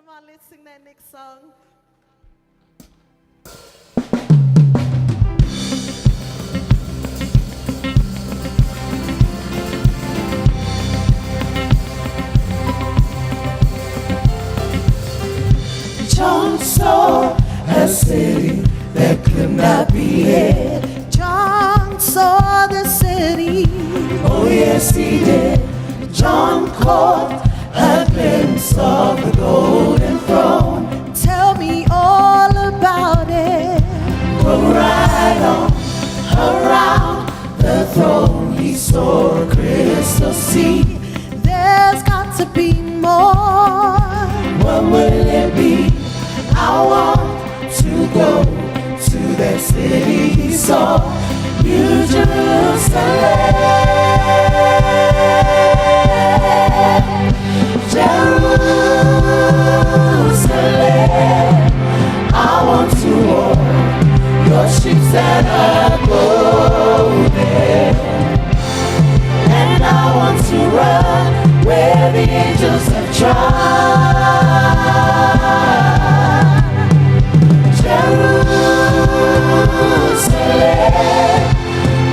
Come on, let's sing that next song. John saw a city that could not be hid. John saw the city. Oh yes, he did. John caught a glimpse of the golden throne. Tell me all about it. Go right on around the throne. He saw a crystal sea. There's got to be more. What will it be? I want to go to that city he saw, New Jerusalem. Jerusalem, I want to walk your streets that are golden, and I want to run where the angels have trod. Jerusalem,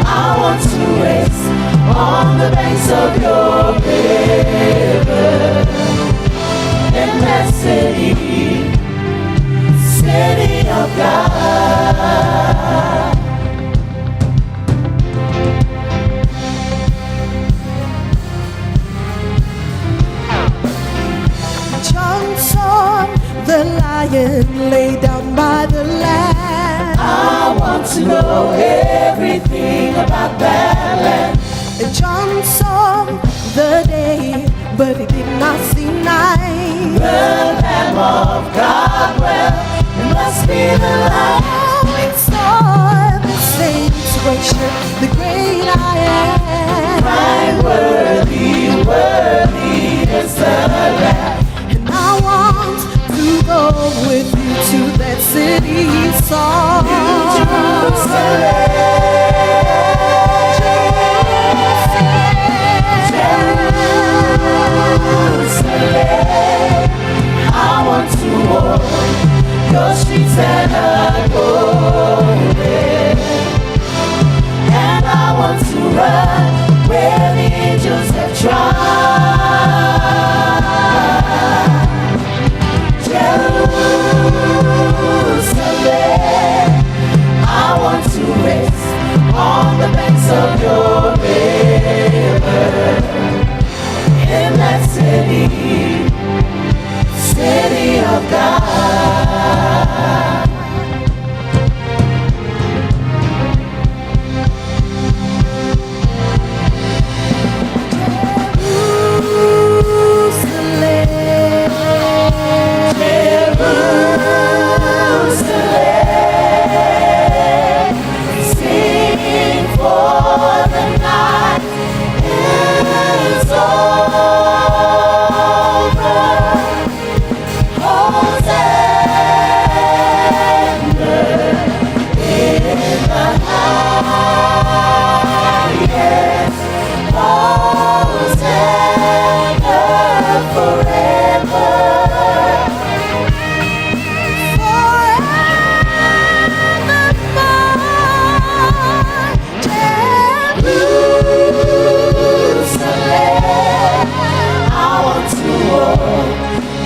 I want to rest on the banks of your river, in that city, city of God. John saw the lion lay down by the land. I want to know everything about that land. John saw the day, but he did not see night. The Lamb of God, well, it must be the Lamb. We saw the saints worship the great I am. Right, worthy, worthy is the Lamb. And I want to go with you to that city you saw. Jerusalem, I want to walk your streets that are golden, and I want to run where the angels have trod. Jerusalem, I want to rest on the banks of your river, in that city, city of God.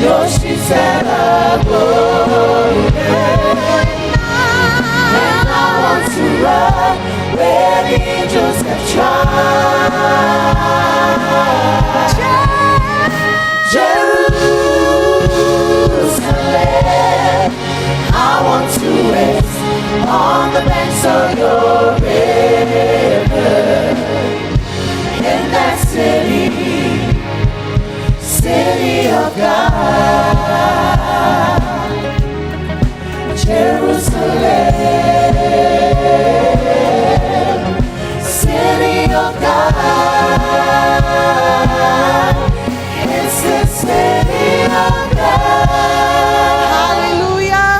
Your streets that are golden, and I want to run where the angels have trod. Jerusalem, I want to rest on the banks of your river, in that city, city of God. Jerusalem, city of God. It's the city of God. Hallelujah.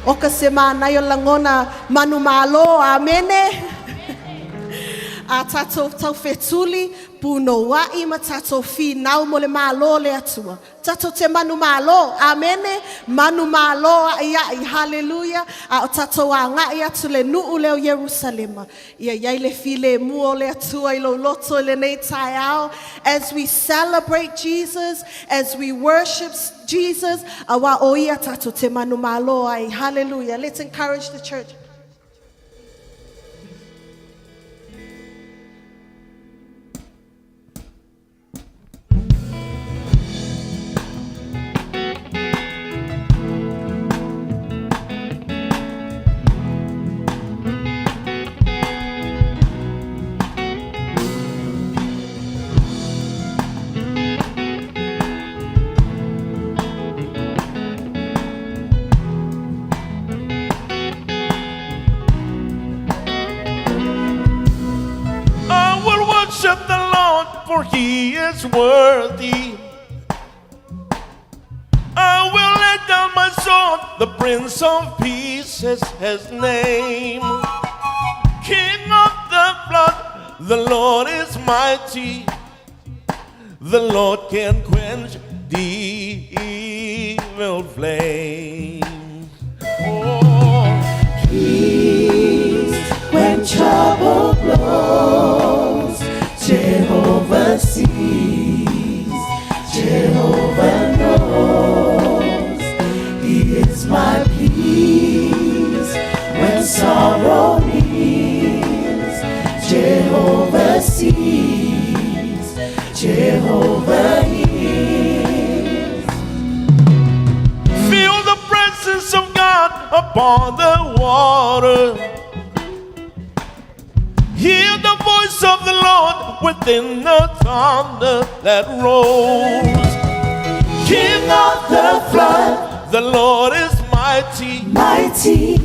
Oka semana yo langona manumalo. Amene. A tatou tau fetuli puno wa ima tato fi nau mo le malo le atua. Tato te manu malo, amene, manu malo ia I hallelujah. A o tato wa nga ia tu le nuu leo Jerusalema. Ia iai le fi le muo le atua ilo loto le nei tai ao. As we celebrate Jesus, as we worship Jesus, awa o ia tato te manu malo ai hallelujah. Let's encourage the church. For he is worthy. I will lay down my sword. The Prince of Peace is his name. King of the flood, the Lord is mighty. The Lord can quench the evil flame. Oh, peace when trouble blows. Jehovah sees, Jehovah knows. He is my peace when sorrow nears. Jehovah sees, Jehovah hears. Feel the presence of God upon the water. Hear the voice of the Lord within the thunder that rolls. King of the flood, the Lord is mighty. Mighty,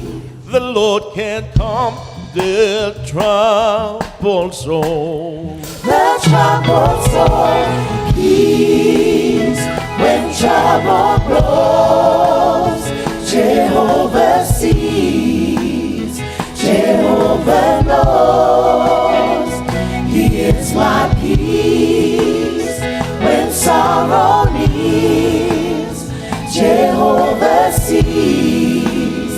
the Lord can calm the troubled soul. The troubled soul, peace when trouble blows. Jehovah sees, Jehovah knows. He is my peace when sorrow nears. Jehovah sees,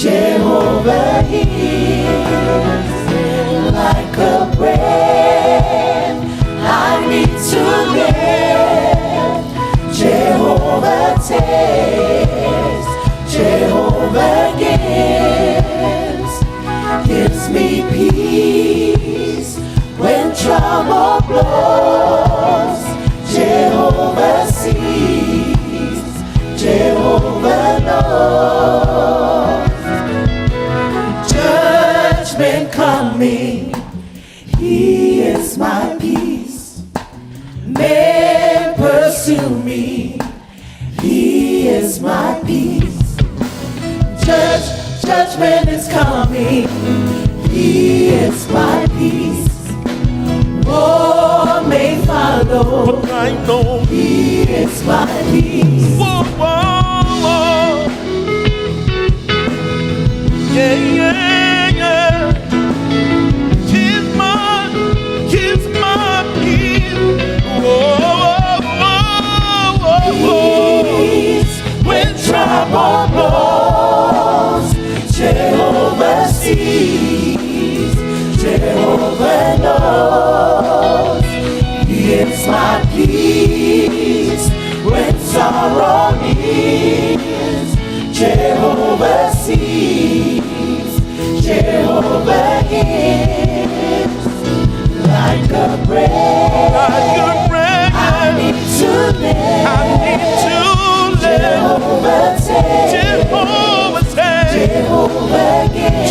Jehovah hears. Like a breath I need to live. Jehovah takes, Jehovah gives me peace when trouble blows. Jehovah sees, Jehovah knows. Judgment coming, He is my peace. Men pursue me, He is my peace. Judgment is coming, He is my peace. War may follow, but I know He is my peace. Whoa, whoa, whoa. Yeah, yeah, yeah. He's my peace. Whoa, whoa, whoa, whoa. Peace when trouble blows. Jehovah sees, Jehovah knows. He is my peace when sorrow nears. Jehovah sees, Jehovah hears. Like a breath, I need to live. Jehovah takes,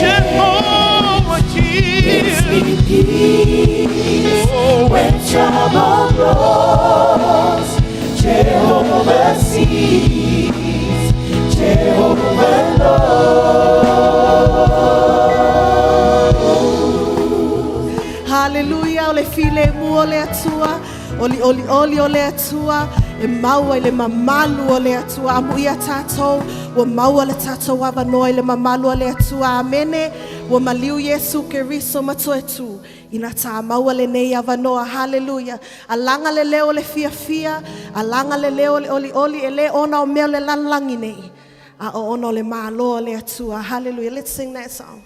Jehovah gives me peace when trouble blows. Jehovah sees, Jehovah knows. Hallelujah, ole file mu ole atua, oli ole atua, e maua le mamalu ole atua, amu ia tatou, wa maua le tatou wava noi le mamalu ole atua, amene, wa maliu Yesu Keriso matoetu, ina tā maua le nei avanoa, hallelujah. Alanga le leo le fia, alanga le leo le oli e le ona o mea le lanlangi nei. A o ono le māloa le atua, hallelujah. Let's sing that song.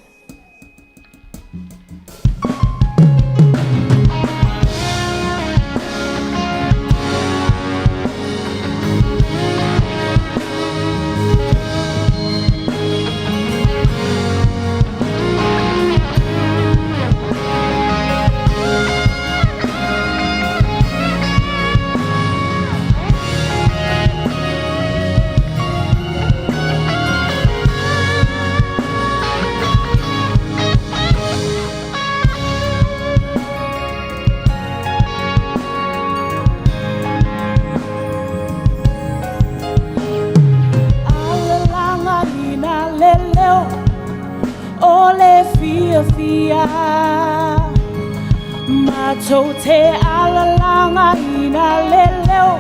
Matou te alalanga ina leleo,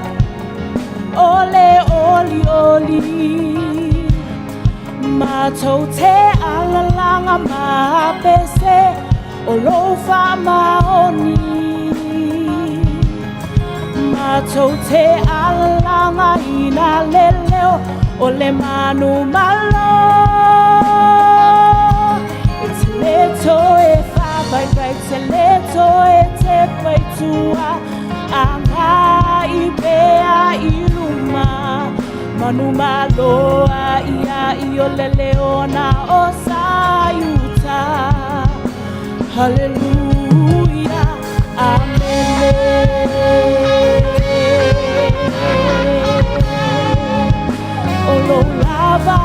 ole oli. Matou te alalanga mapese, olofa maoni. Matou te alalanga ina leleo, ole manu malo. It's little if by right seleto ete paitua anga ipea iluma manuma loa ia ioleleona osayuta hallelujah amen olo lava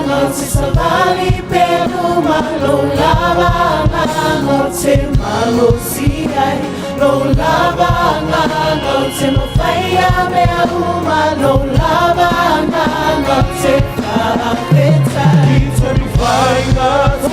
no se savali peruma lo lava no te malosiai lo lava no te mofaya me uma lo lava no te carapeta Purifying us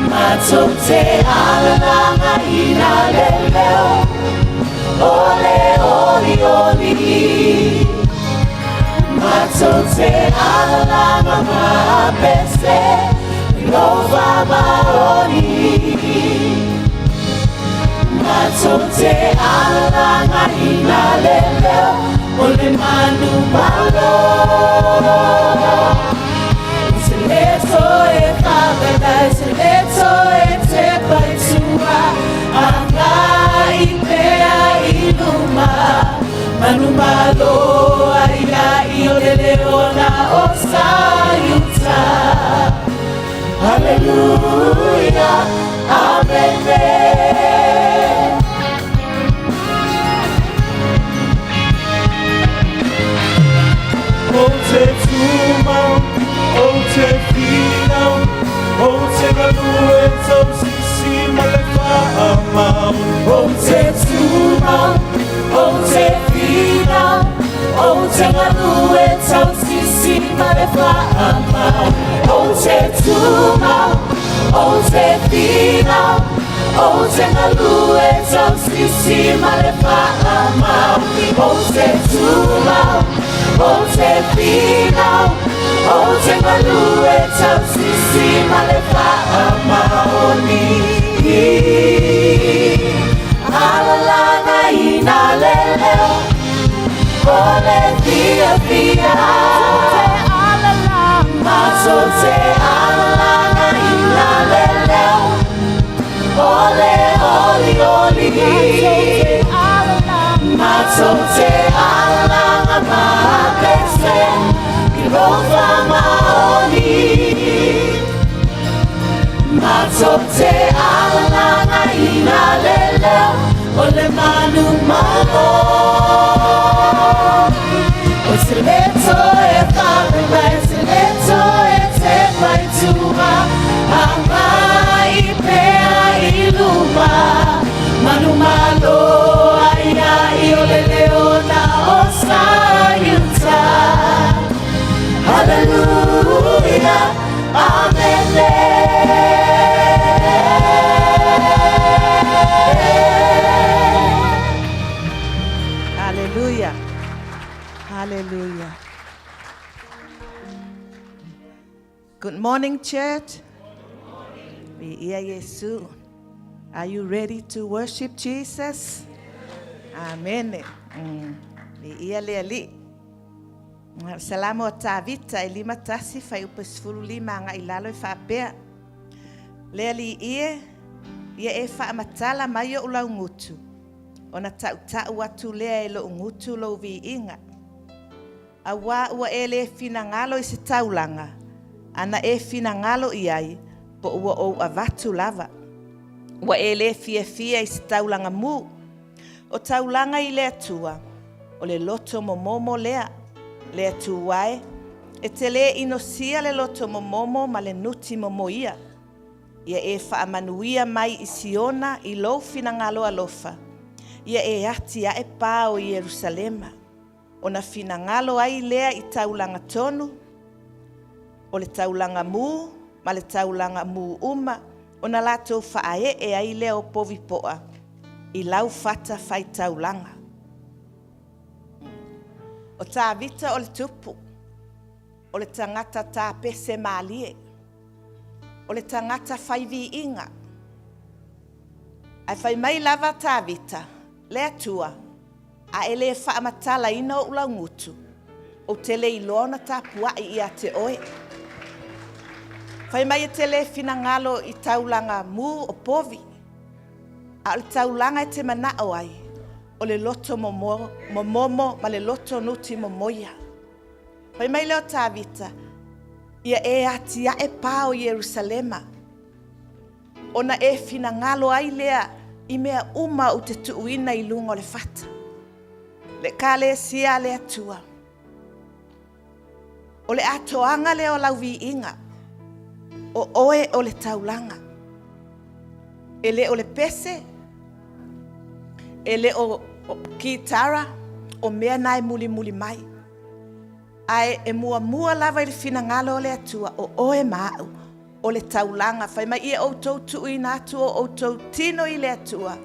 Matou te alalanga ina leleo, ole oli. Matou te alalanga mapese, ilova maoni. Matou te alalanga ina leleo, ole manu malo. Seleto e paradise, seleto e te paitua, anga ipea iluma, manumalo aia ioleleona osayuta. Hallelujah, amen. Oh, te tuma, oh, te fina, oh, te galue, tau sisi malefa amau. Oh, te tuma, oh, te fina, oh, te galue, tau sisi malefa amau. Oh, te tuma, oh, te fina, oh, te galue, tau sisi malefa amau. Oh, te tuma, oh, te fina, oh, te galue, tau sisi malefa amaoni. Alalanga ina leleo, ole fia. Matou te alalanga ina leleo, ole oli. Matou te alalanga mapese, ilova maoni. Matou te alalanga ina leleo, ole manu malo. O seleto e paradise, seleto e te paitua, anga ipea iluma, manuma Hallelujah. Good morning, church. Are you ready to worship Jesus? Amen. Salamo tavita elima tasi fai upesfulu lima nga ilalo fapea. Leli ie e fa matala mayo ula ngutu. Ona tau watu lea elo ngutu lo vi inga. Awa ua ele fina ngalo isi taulanga. Ana e fina ngalo iai po ua o avatu lava. Ua ele fia isi taulanga mu. O taulanga i lea tua. O le loto momomo lea. Lea tuwae. E te le inosia le loto momomo ma le nuti momoia. Ia e whaamanuia mai i Siona i lo fina ngalo alofa. Ia e ati a e pao i Jerusalema. O na fina ngalo ai lea i taulanga tonu. O le taulanga mu, ma le taulanga mu uma. O na lato whaae e ai lea o povipoa. I lau fata fai taulanga. O tā vita o le tupu. O le tangata tā pese maalie. O le tangata fai vi inga. Ai fai mai lava tā vita. Lea tua. A ele whaamatala ina o ula ngutu. O tele ilona tā puai i a te oe. Fai mai e tele fina ngalo i taulanga mu o povi. A le taulanga e te mana o ai. O le loto momomo ma le loto nuti momoia. Fai mai leo tā vita. Ia e ati a e pao Jerusalema. Ona e fina ngalo ai lea i mea uma u te tuuina i lungo le fata. Le kale sia le atua. O le atoanga leo lau vi inga. O oe o le taulanga. Ele o le pese. Ele o kitara. O mea nai muli mai. Ai e mua lava i le fina ngalo o le atua. O oe mau. O le taulanga. Fai mai ia outou tuuina atu o outou tino i le atua.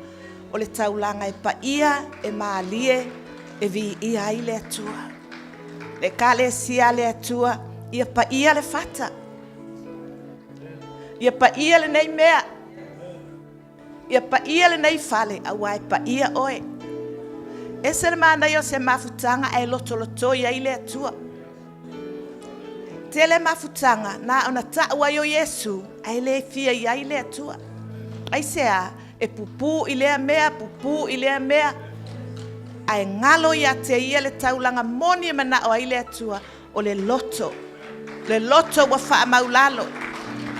O le taulanga e pa ia e maalie e vi ia i le atua. Le kale sia le atua. Ia pa ia le fata. Ia pa ia le nei mea. Ia pa ia le nei fale. Awa e pa ia oe. E se le mana yo se mafutanga e loto ia i le atua. Tele mafutanga na ona taua yo Yesu ai le fia ia i le atua. Ai sea e pupu i le mea. Ai ngalo ia te ia le taulanga moni e mana o ai le atua. O le loto. Le loto wa faa maulalo.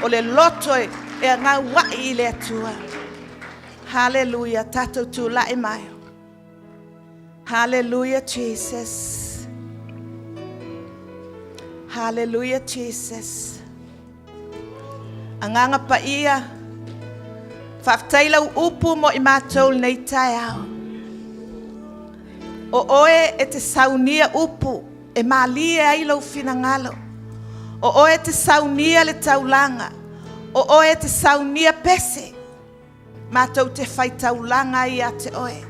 O le loto e ngā wai i le atua. Hallelujah. Tatou tu la e mai. Hallelujah, Jesus. Hallelujah, Jesus. Anganga pa ia. Whaftaila upu mo i mātou nei tai au. O oe e te saunia upu. E maalia ai lau fina ngalo. O oe te saunia le taulanga. O oe te saunia pese. Mātou te whai taulanga i a te oe.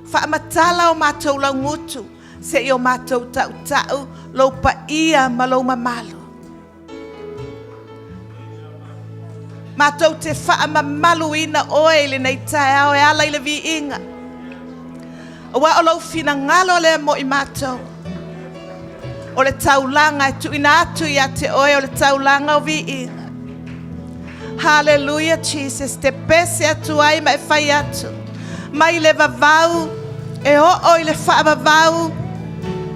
Whaamatala o mātou lau ngutu. Se i o mātou tau lau pa ia ma lau mamalu. Mātou te whaamamalu ina oe le nei tae au e ala i le vi inga. Wa o lau fina ngalo le mo i mātou. O le taulanga e tu ina atu i a te oe o le taulanga o vi inga. Hallelujah, Jesus. Te pese atu ai ma e whai atu. Mai le vavau e o i le whaavavau.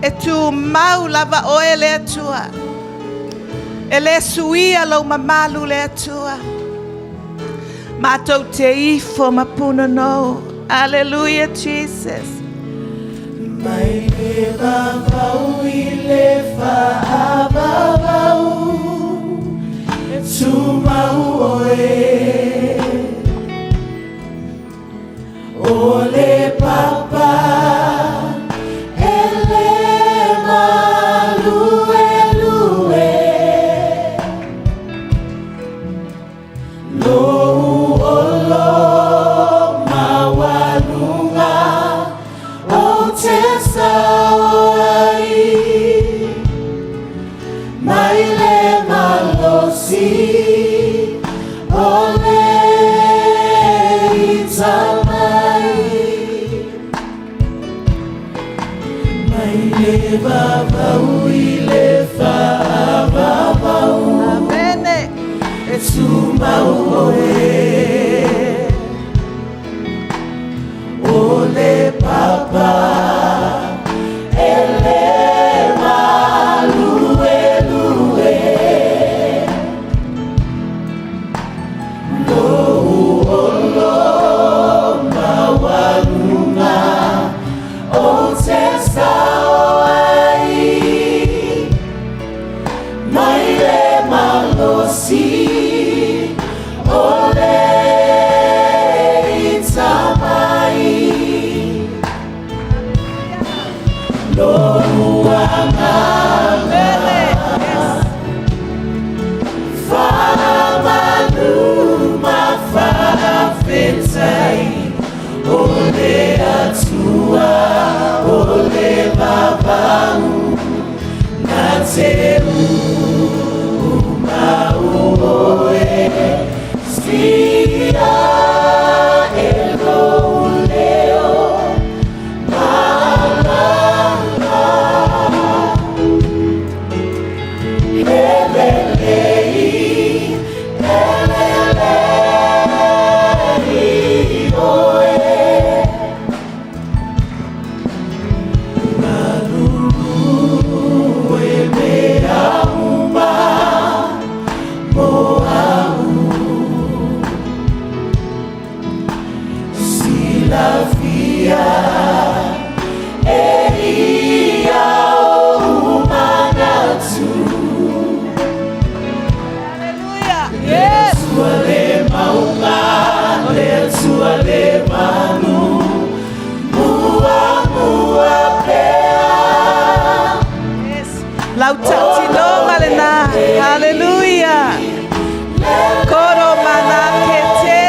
E tu mau lava oe le atua. E le suia lau mamalu le atua. Mātou te ifo mapuna no. Hallelujah, Jesus. Mai le vavau i le whaavavau. E tu mau oe. O le papa. Mawalunga, oh, Tessa. Amene. Ole papa, ele malue lue, lo olo mawalunga, o tesa oai, maile malosi, ole itamai. Ole atua, ole babau, nateu mauoe, sia elo leo, malanga, elelei, elelei oe. Hallelujah. Koro manakete.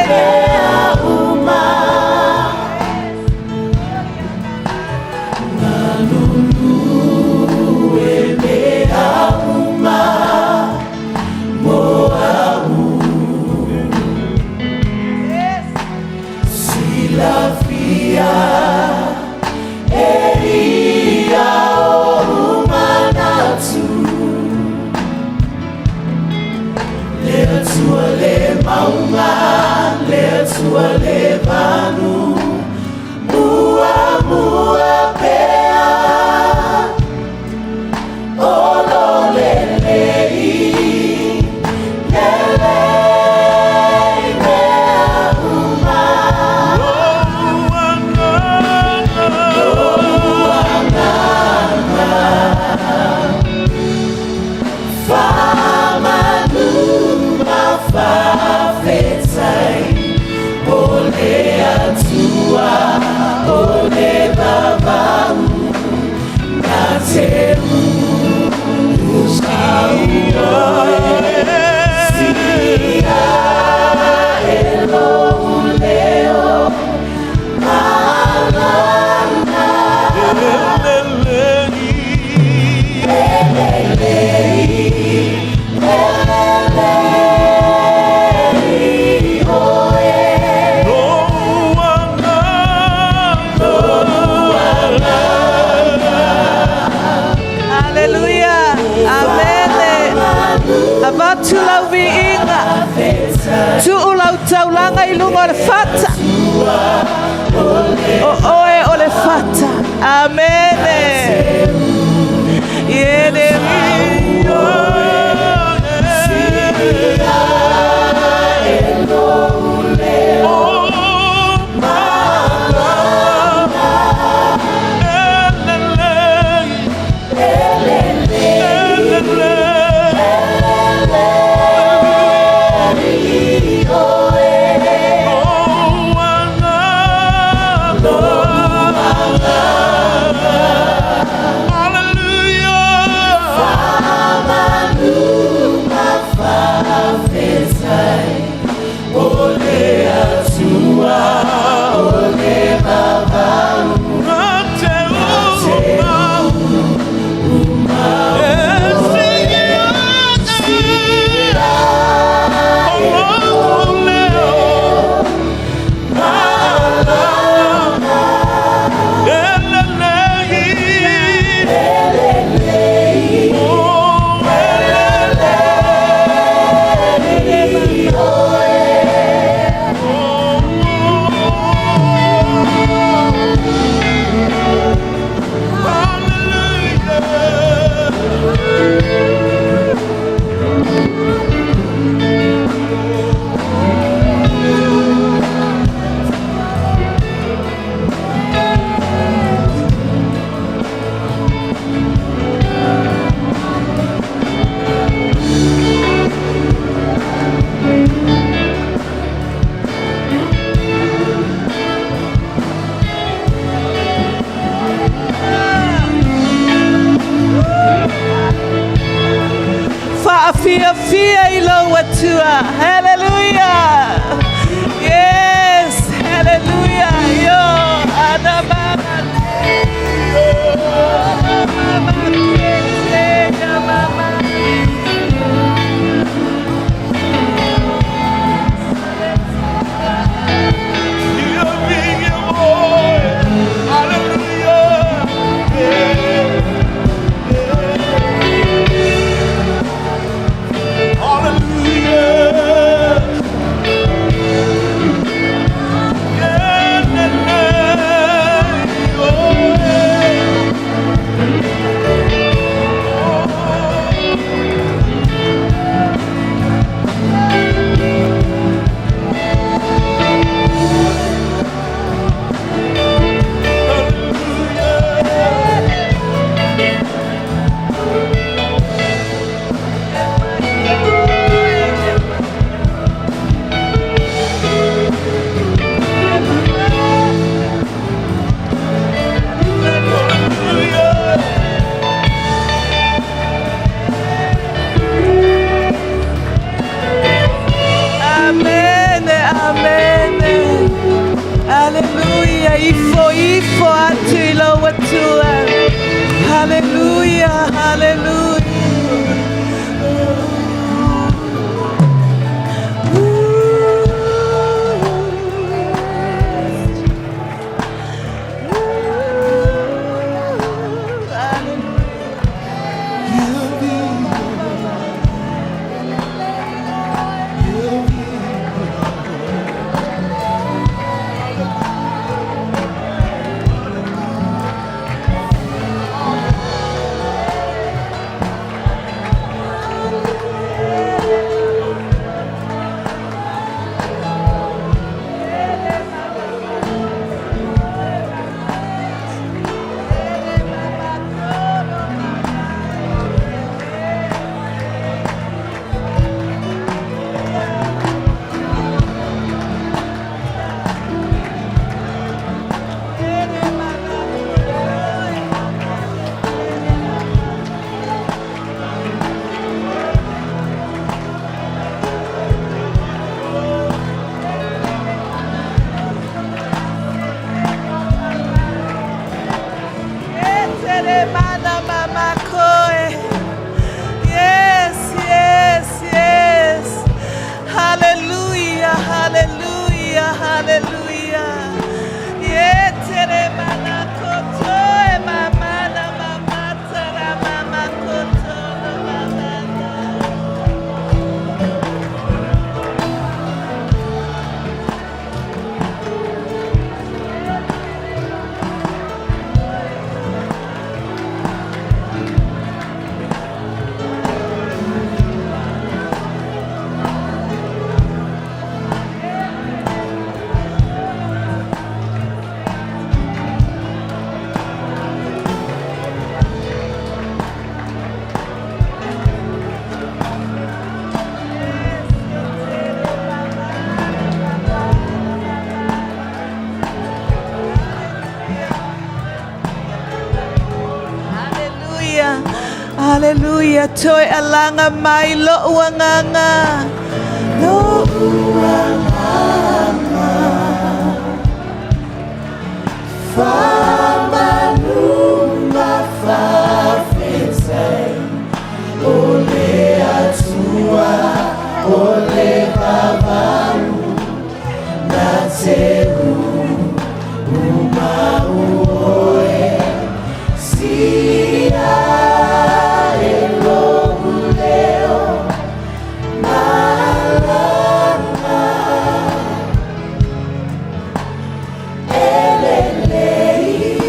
Tu ulau taulanga ilunga ole fata. Oe ole fata. Amene. Yene Fear, fear, ilo watua. Hallelujah. Yes, hallelujah. Yo, adababa. Ifo atilo watua. Hallelujah, hallelujah. Yes, yes, yes. Hallelujah, hallelujah, hallelujah. Yetere mana koto e mama na mama tara mama koto na mama na. Hallelujah. Toi alanga mai lo uanganga. Lo uanganga. Famanuma fafesai. Ole atua, ole babamu. Nateru, umauoe. Sia. Elelei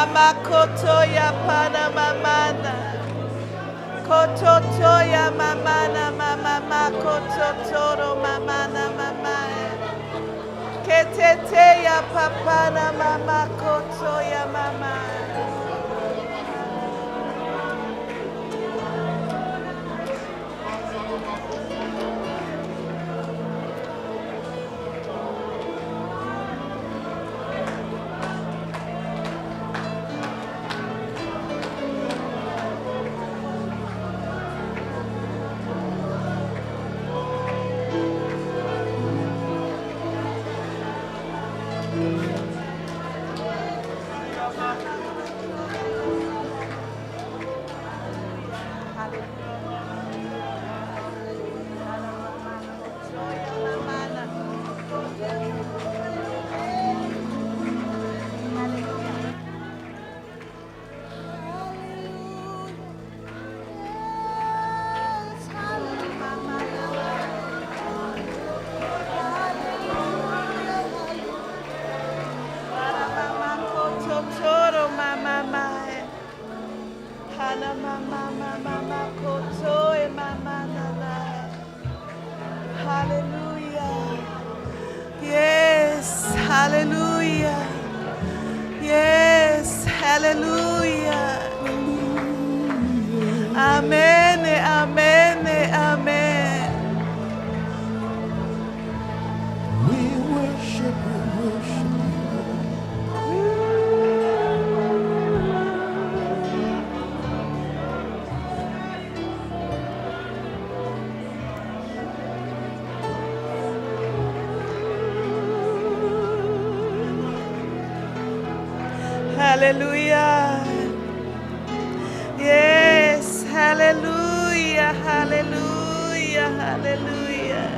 Mama kotoya pana mamana. Kototoya mamana mama kototoro mamana mama. Keteteya papana mama kotoya mama. Hallelujah. Yes, hallelujah. Yes, hallelujah. Amen, amen, amen. We worship, we worship. Hallelujah. Yes, hallelujah, hallelujah, hallelujah.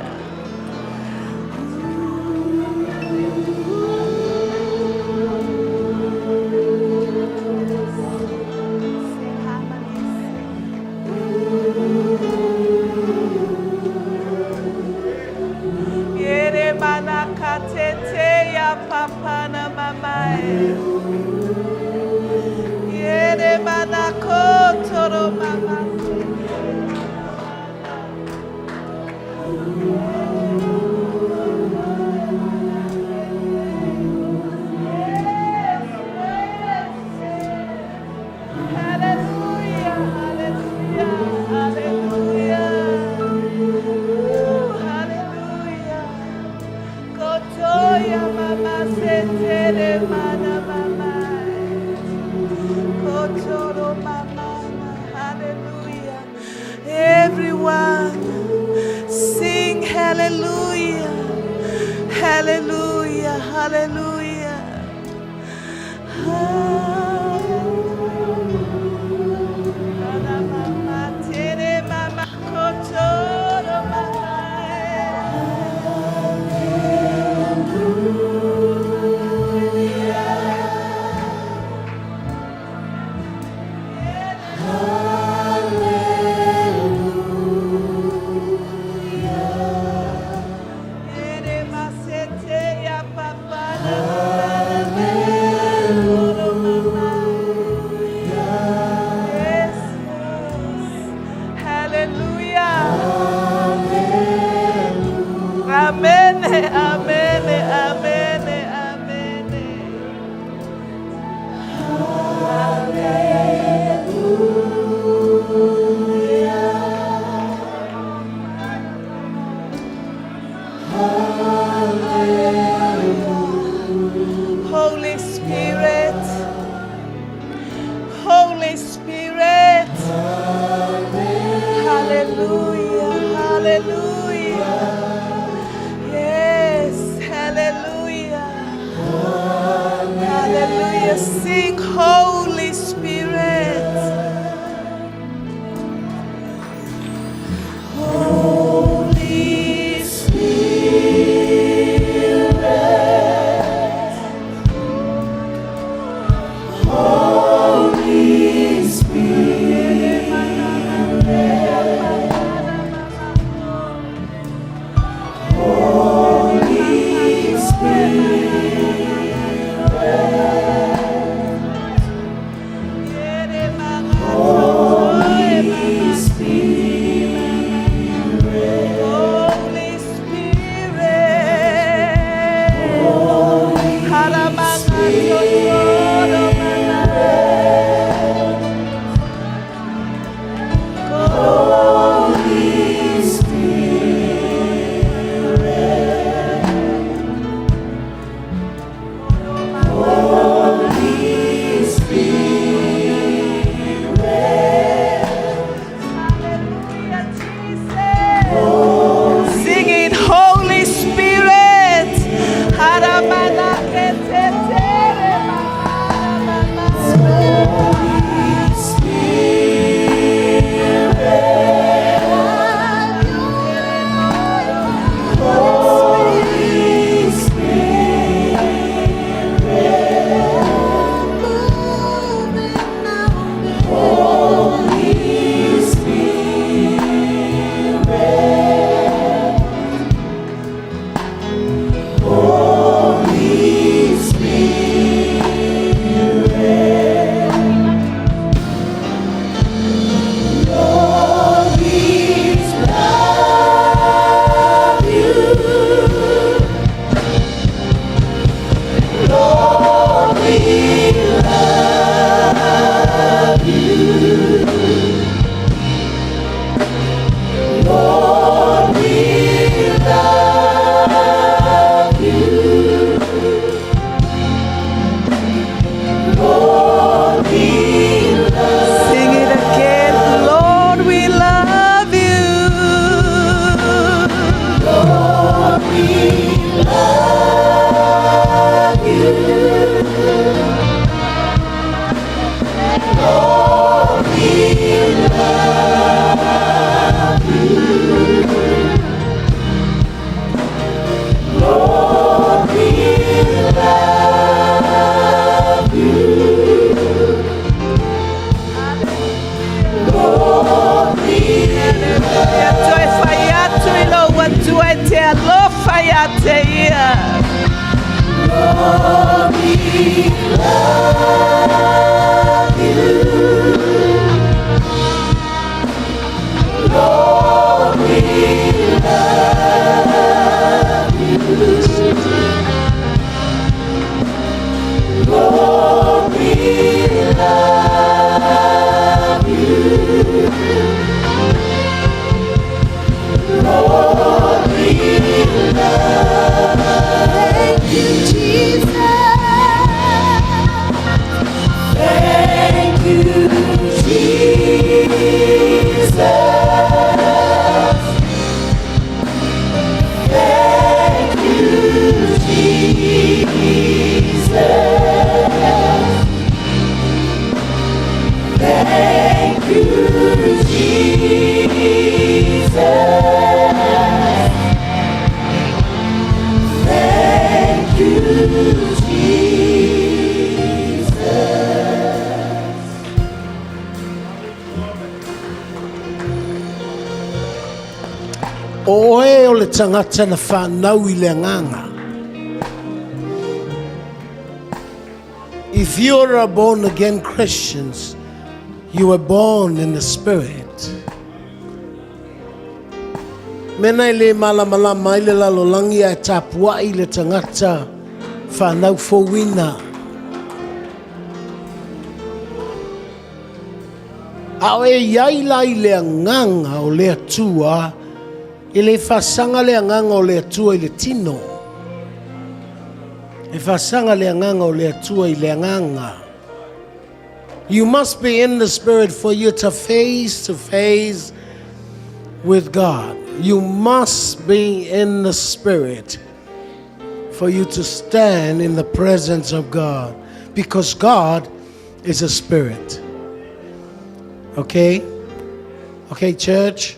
Yere manakatete ya papana mamae. Yere manakotoro mama. Hallelujah, hallelujah, hallelujah. Hallelujah. Kotoya mama setere mana mama. Kotoro mama. Hallelujah. Everyone sing hallelujah. Hallelujah. Hallelujah. love you. Lord, we love you. Lord, we love you. Lord, we love you. Thank you, Jesus. Thank you, Jesus. Thank you, Jesus. Thank you, Jesus. Thank you, Jesus. Oe o le tangata na whanau I le nganga. If you're a born again Christians, you were born in the Spirit. Mena I le malamala mai le lalolangi a tapua I le tangata whanau fowina. A oe iai lai le nganga o le atua, I le whasanga le nganga o le atua I le tino. E whasanga le nganga o le atua I le nganga. You must be in the Spirit for you to face with God. You must be in the Spirit for you to stand in the presence of God. Because God is a Spirit. Okay? Okay, church?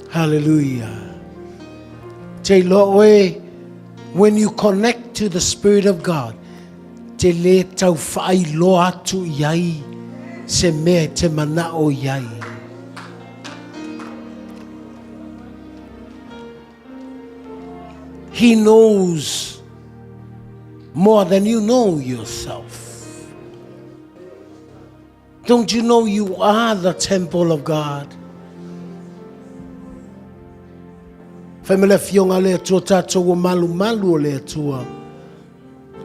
Hallelujah. Te loe, when you connect to the Spirit of God, te le tau whai lo atu iai, se mea te mana o iai. He knows more than you know yourself. Don't you know you are the temple of God? Family fionga le tua tātou o malu o le tua.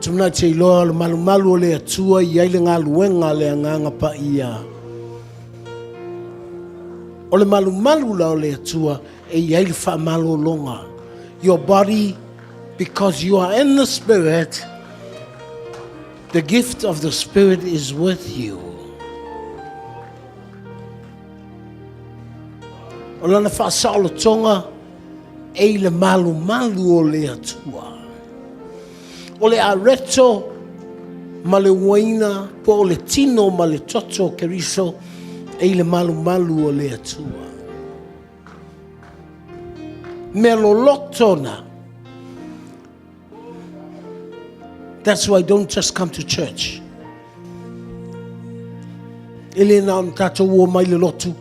Tumna te iloa le malu o le tua I aile ngā luenga le nganga pa ia. O le malu la o le tua e aile wha malo longa. Your body, because you are in the Spirit, the gift of the Spirit is with you. O lana wha saolo tonga e le malu o le atua. O le areto ma le waina po o le tino ma le toto keriso e le malu o le atua. Me lo lotona. That's why I don't just come to church. Ele na tatou o mai le lotu.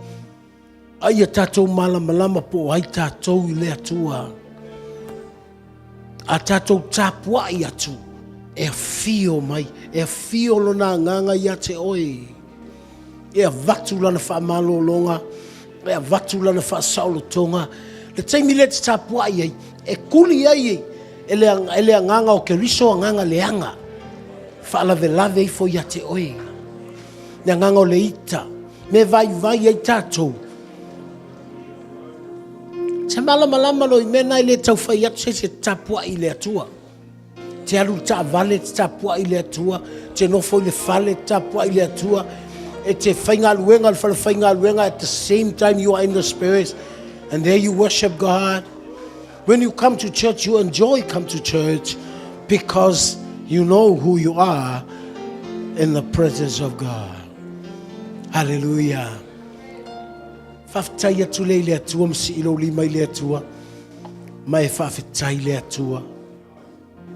Ai tatou malama po ai tatou I le atua. A tatou tapua I atu. E fio mai. E fio lona nganga ia te oe. E vatu lana wha malolonga. E vatu lana wha saulotonga. Le taimi le te tapua iai. E kuli ai. Ele nganga o ke riso nganga leanga. Wha lave I fo ia te oe. Ne nganga o le ita. Me vai ai tatou. Te malama lo I mena I le tau whai atu se tapua I le atua. Te alu ta vale te tapua I le atua. Te nofo I le fale te tapua I le atua. E te whainga luenga at the same time you are in the Spirit. And there you worship God. When you come to church, you enjoy come to church because you know who you are in the presence of God. Hallelujah. Whawhitai atu le atua, msi ilo lima I le atua. Mai whawhitai le atua.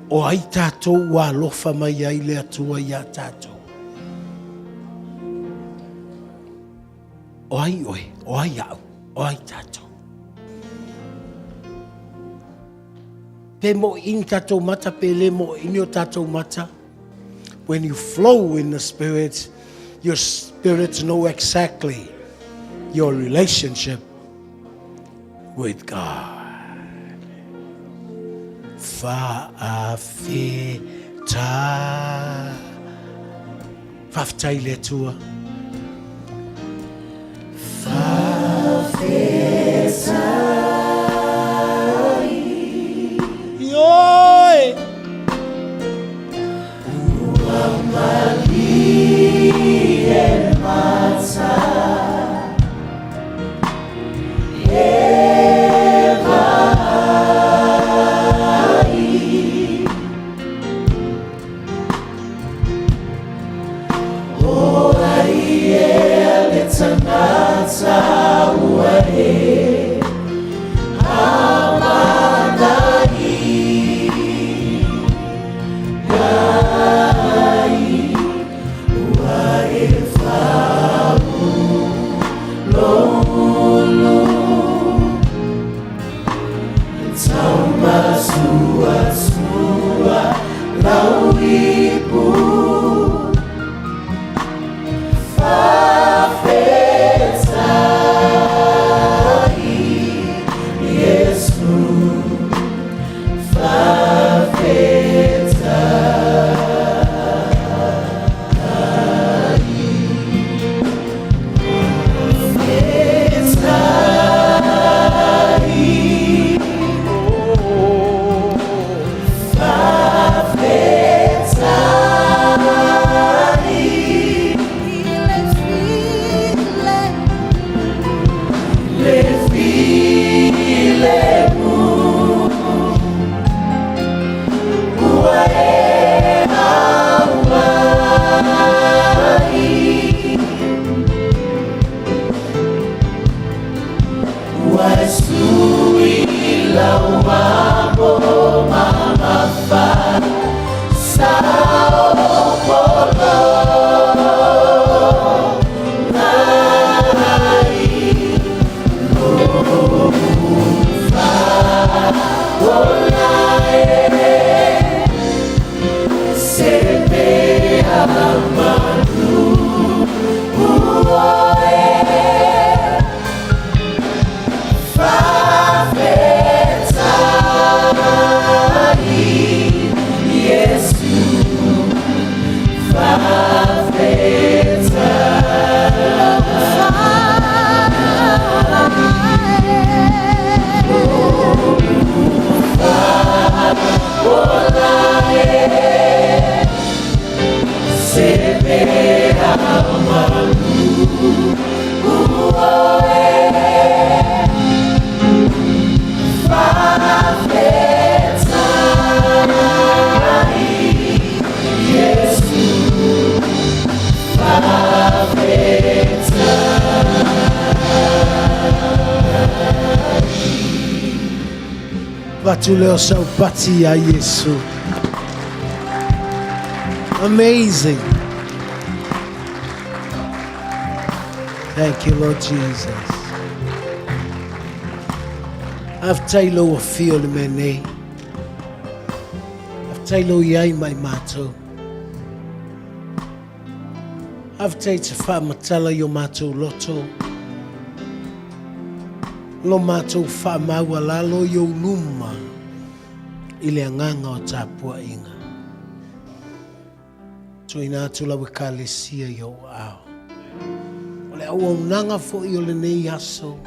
O ai tātou wa lofa mai ai le atua ia tātou. O ai au, o ai tātou. Pe mo in tātou mata, pe le mo in o tātou mata. when you flow in the Spirit, your spirit know exactly your relationship with God. Fa'afita ile tua. Yoi. Batuleo saupati ya Yesu. Amazing. Thank you, Lord Jesus. Aftailo feel mene. Aftailo yai mai mato. Aftaite fa matala yo mato loto. Lo mato fa mawalalo yo luma. Ile nganga o tapua inga. Tuina tula wikalesia yo ao. Ole awa unanga fo i ole nei aso.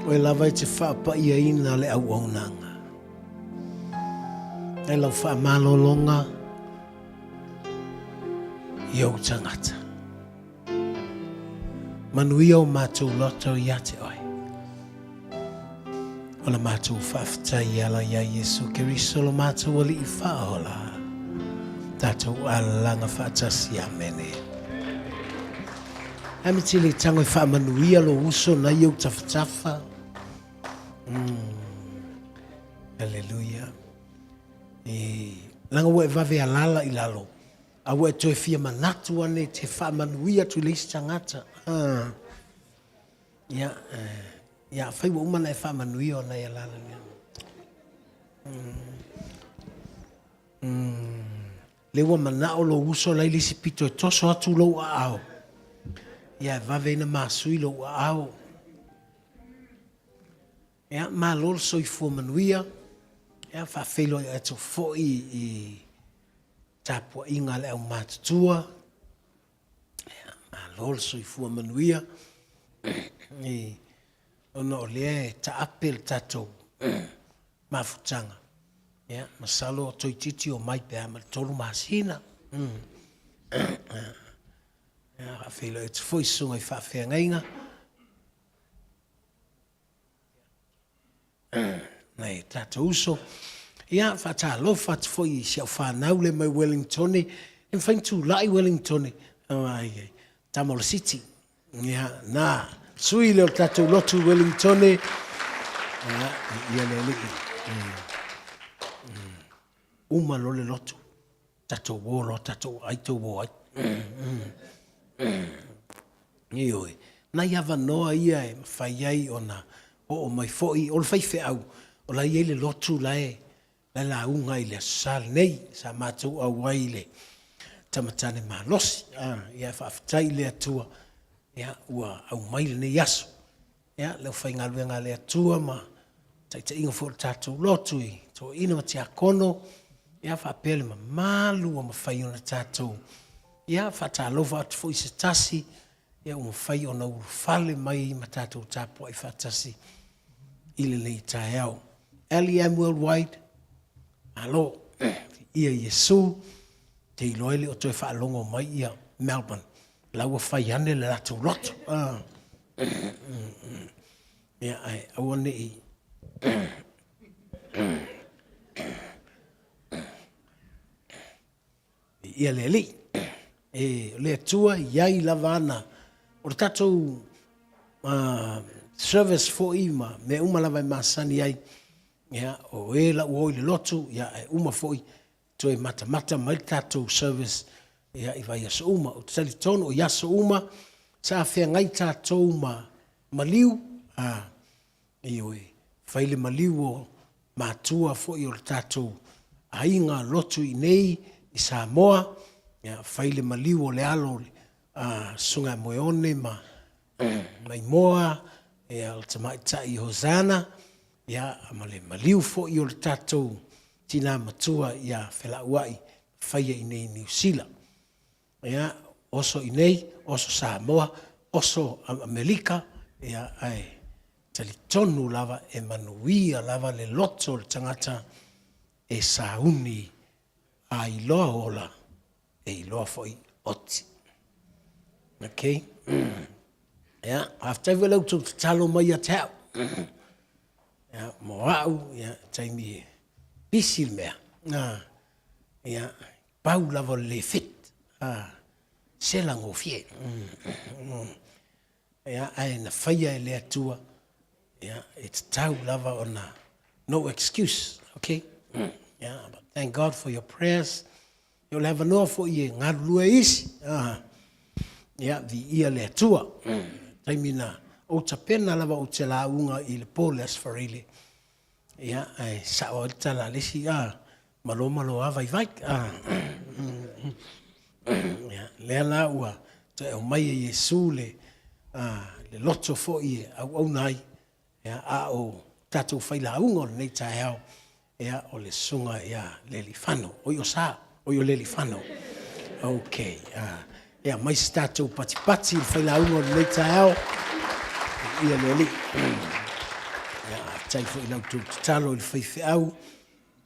Ole lava i te whaapa ia ina le awa unanga. E lau wha malolonga. Yo tangata. Manuia o matou loto ia te oi. Ola matou whaafta i ala ia Yesu Keriso lo matou ali i whaola. Tatou alanga whaatasi amene. Amitili tango i whaamanuia lo uso na iau tawhatafa. Hallelujah. Langa ue vave alala i lalo. A ue toe fia manatu ane te whaamanuia tu leisi tangata. Ya, fai wa umana e whaamanuia o nei alala. le ua mana o lo uso lai lisi pito e toso atu lo ao. Ia vave ina masui lo ao. Ia malol so I fua manuia. Ia whawhelo I ato foi I tapua inga le au matutua. Ia malol so I fua manuia. I ona o lea ta apel tatou mafutanga. Ia masalo o toititi o mai pea ma tolu masina. Ia whawhelo e te foi sunga I whawhengainga. Nei tatou uso. Ia whatalofa te foi I siau whanau le mai Wellington. E whaintu lai Wellington. Tamola City. Ia na sui leo tatou lotu Wellington. Ia le li. Uma lole lotu. Tatou wolo, tatou aito wo ai. Ioi. Na iava noa ia e whai ai ona o mai foi o le whaife au. O la iele lotu lae. La la unga I le sal nei. Sa matou au ai le. Tamatane malosi. Ia whaftai le atua. Ia ua au maile nei yaso. Ia leo whaingaluenga le atua ma. Taita inga fo tatou lotu I. To ina ma tia kono. Ia whapele ma malu o ma whai ona tatou. Ia whatalofa atu fo I se tasi. Ia o ma whai ona uru fale mai ma tatou tapua I whatasi. Ile nei tae au. LEM Worldwide. Alo. Ia Yesu. Te iloele o toi whaalongo mai ia Melbourne. Laua whai ane le latou loto. Ia ai. Awane I. Ia le li. Le atua iai lavana. O le tatou service for ima. Me uma lava I masani ai. Ia o la uoi le lotu. Ia uma foi. Toi mata mai tatou service. Ia I vai aso uma. O tali tono o yaso uma. Sa whea ngai tatou maliu. Ioi. Whaile maliu o matua foi o le tatou. Ainga lotu I nei. I Samoa. Ia whaile maliu o le alo. Sunga moeone ma. Mai moa. Ia o tamai tai Hosanna. Ia amale maliu foi o le tatou. Tina matua ia whelauai. Whaia I nei New Zealand. Ia oso I nei. Oso Samoa. Oso Amerika. Ia ai. Tali tonu lava e manuia lava le loto le tangata. E sauni. A iloa ola. E iloa foi oti. Okay. Ia. After we lau tu talo mai a tau. Ia. Moau. Ia. Taimi pisil mea. Ia. Pau lava le fit. Sela ngofie. Ia. Ai na whaia e le atua. Yeah, it's tau lava ona. No excuse, okay? Yeah, but thank God for your prayers. You'll have no for ye ngarlua isi. Yeah, the ia le atua. Taimina o tapena lava o te launga I le poles farile. Yeah, ai sa o tala lesi malo ava I vai. Yeah, le la ua te o mai Yesu le loto fo I au nai. Ia o tatou whailaunga o nei tae au. Ia o le sunga ia leli whano. O io sa, o io leli whano. Okay. Ia mai tatou pati le whailaunga o nei tae au. Ia leli. Ia tai fo I lau tu talo le whaife au.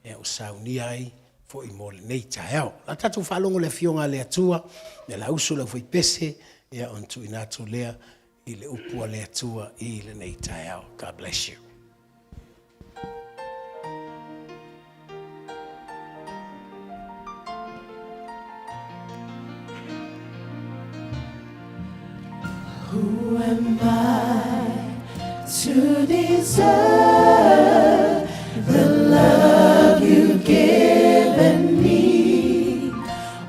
Ia o saunia ai fo I mo le nei tae au. La tatou whalongo le fionga le atua. Ia la uso lau whaipese. Ia on tu inatu lea. I le upua le atua I le nei tae au. God bless you. Who am I to deserve the love you've given me?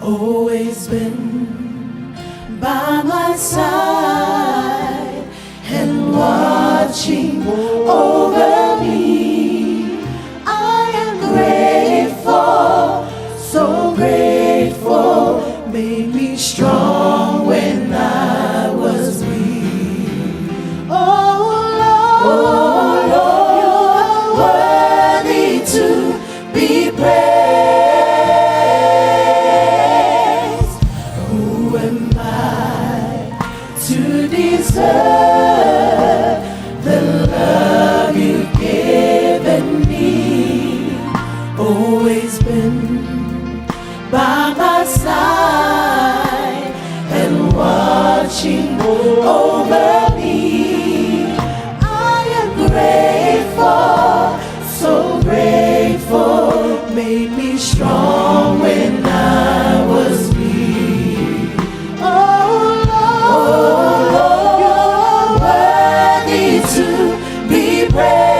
Always been by my side and watching over me. I am grateful, so grateful. to deserve the love you've given me. Always been by my side and watching over me. I am grateful, so grateful. Made me strong when I was weak. Oh Lord, you're worthy to be praised.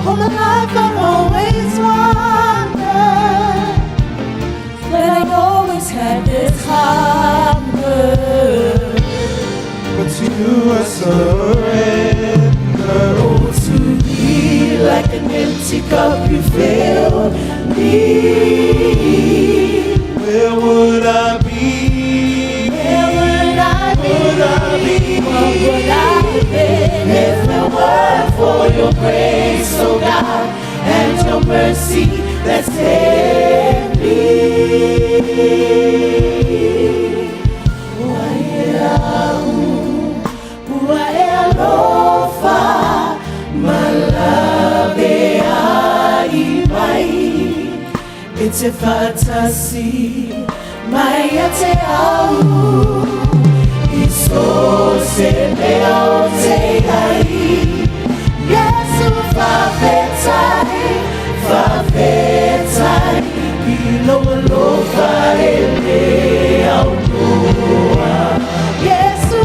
All my life I've always wondered that I always had this hunger. But to you I surrender. Oh, to be like an empty cup you fill me. Where would I be? Where would I be? What would I have been if it weren't for your grace, oh God, and your mercy that saved me? It's if I see my ate au iso se me au te ai. Yesu fa fetai ilo lo fa ele au noa. Yesu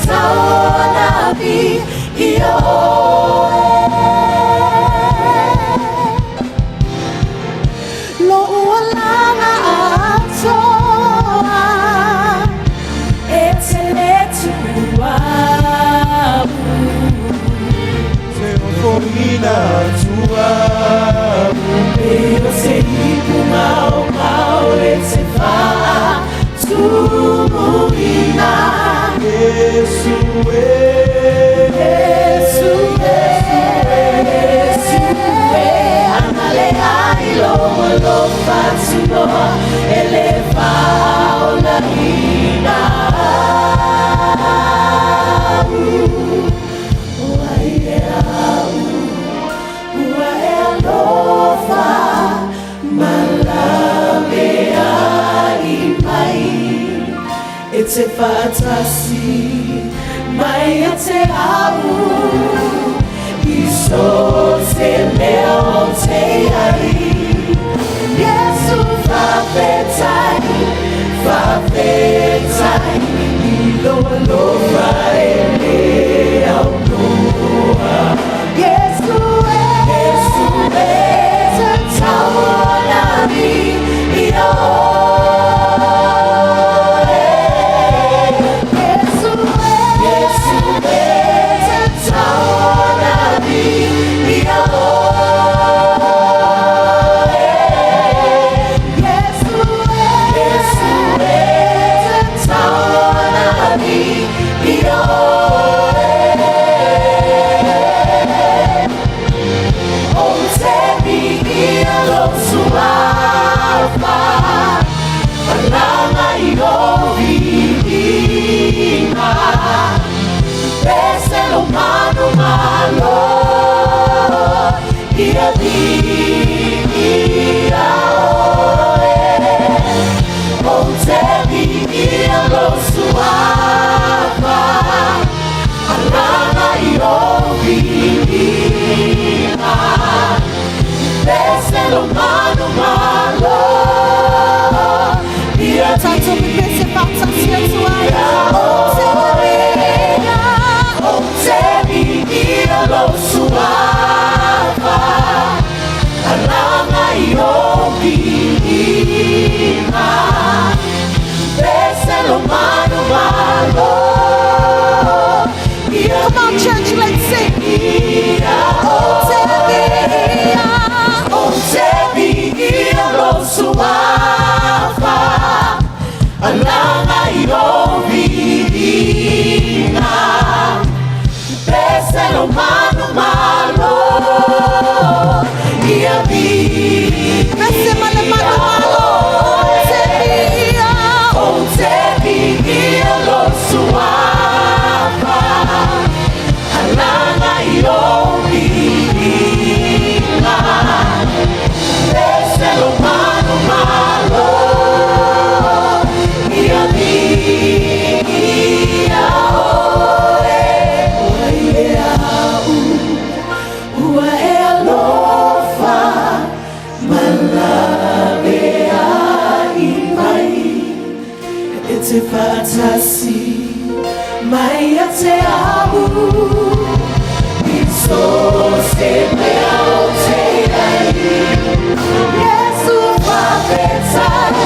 taona bi io. Ina tua eu sei que mal esse fa tu ina Yesu anale ai lo faccio eleva la ina. It's if I see my ate au iso se meo te ai. Yesu fa fetai ilo lo fa ele au noa. Yesu taona mi io. Tanto mi pensi fatta sia tua. Oh, te io lo suava. Alama io vima. Beselo mano malo. Come on, church, let's sing. Oh, te io lo suava. Alama io vima. Beselo mano malo. Ia vi. te whātasi mai a te ahu so se mea o te ai Yesu whawhetai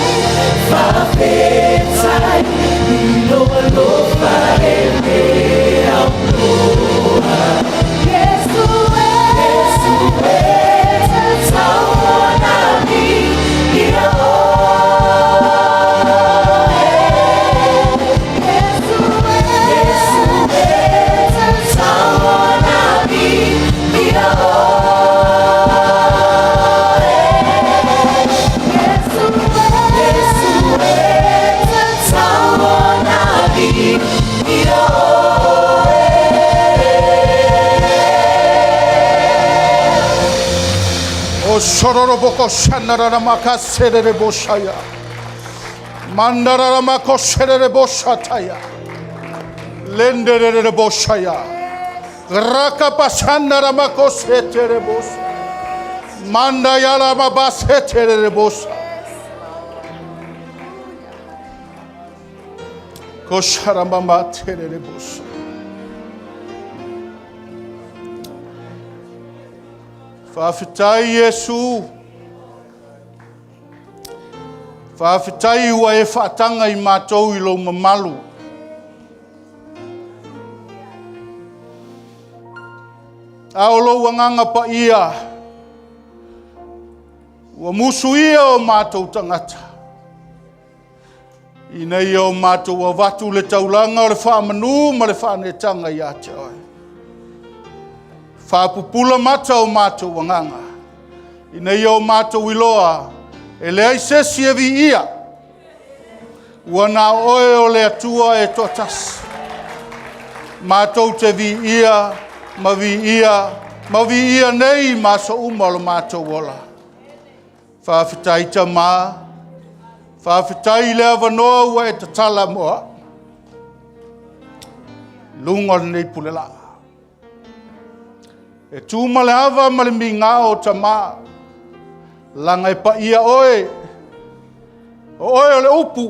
I loa loa e mea o loa Yesu e te taona mi I Sororo boko shanara maka serere boshaya. Mandara mako serere boshataya. Lendere boshaya. Raka pasandara mako setere bos. Mandayala mabasetere bos. Koshara mama terere bos. Whawhitai Yesu. Whawhitai ua e whaatanga I mātou I lo mamalu. Aolo wanganga pa ia. Ua musu ia o mātou tangata. I nei o mātou a watu le taulanga o le whaamanu ma le whaanetanga I ate oi. Whapupula mata o mātou wanganga. I nei o mātou iloa, e le aisesi e vi ia. Ua nā oe o le atua e totas. Mātou te vi ia, ma vi ia nei maso uma lo mātou wola. Whawhitai ta mā, whawhitai le awanoa ua e tatala moa. Lunga nei pulela. E tū male awa male mi ngā o ta mā. Langa e pa ia oe. O oe o le upu.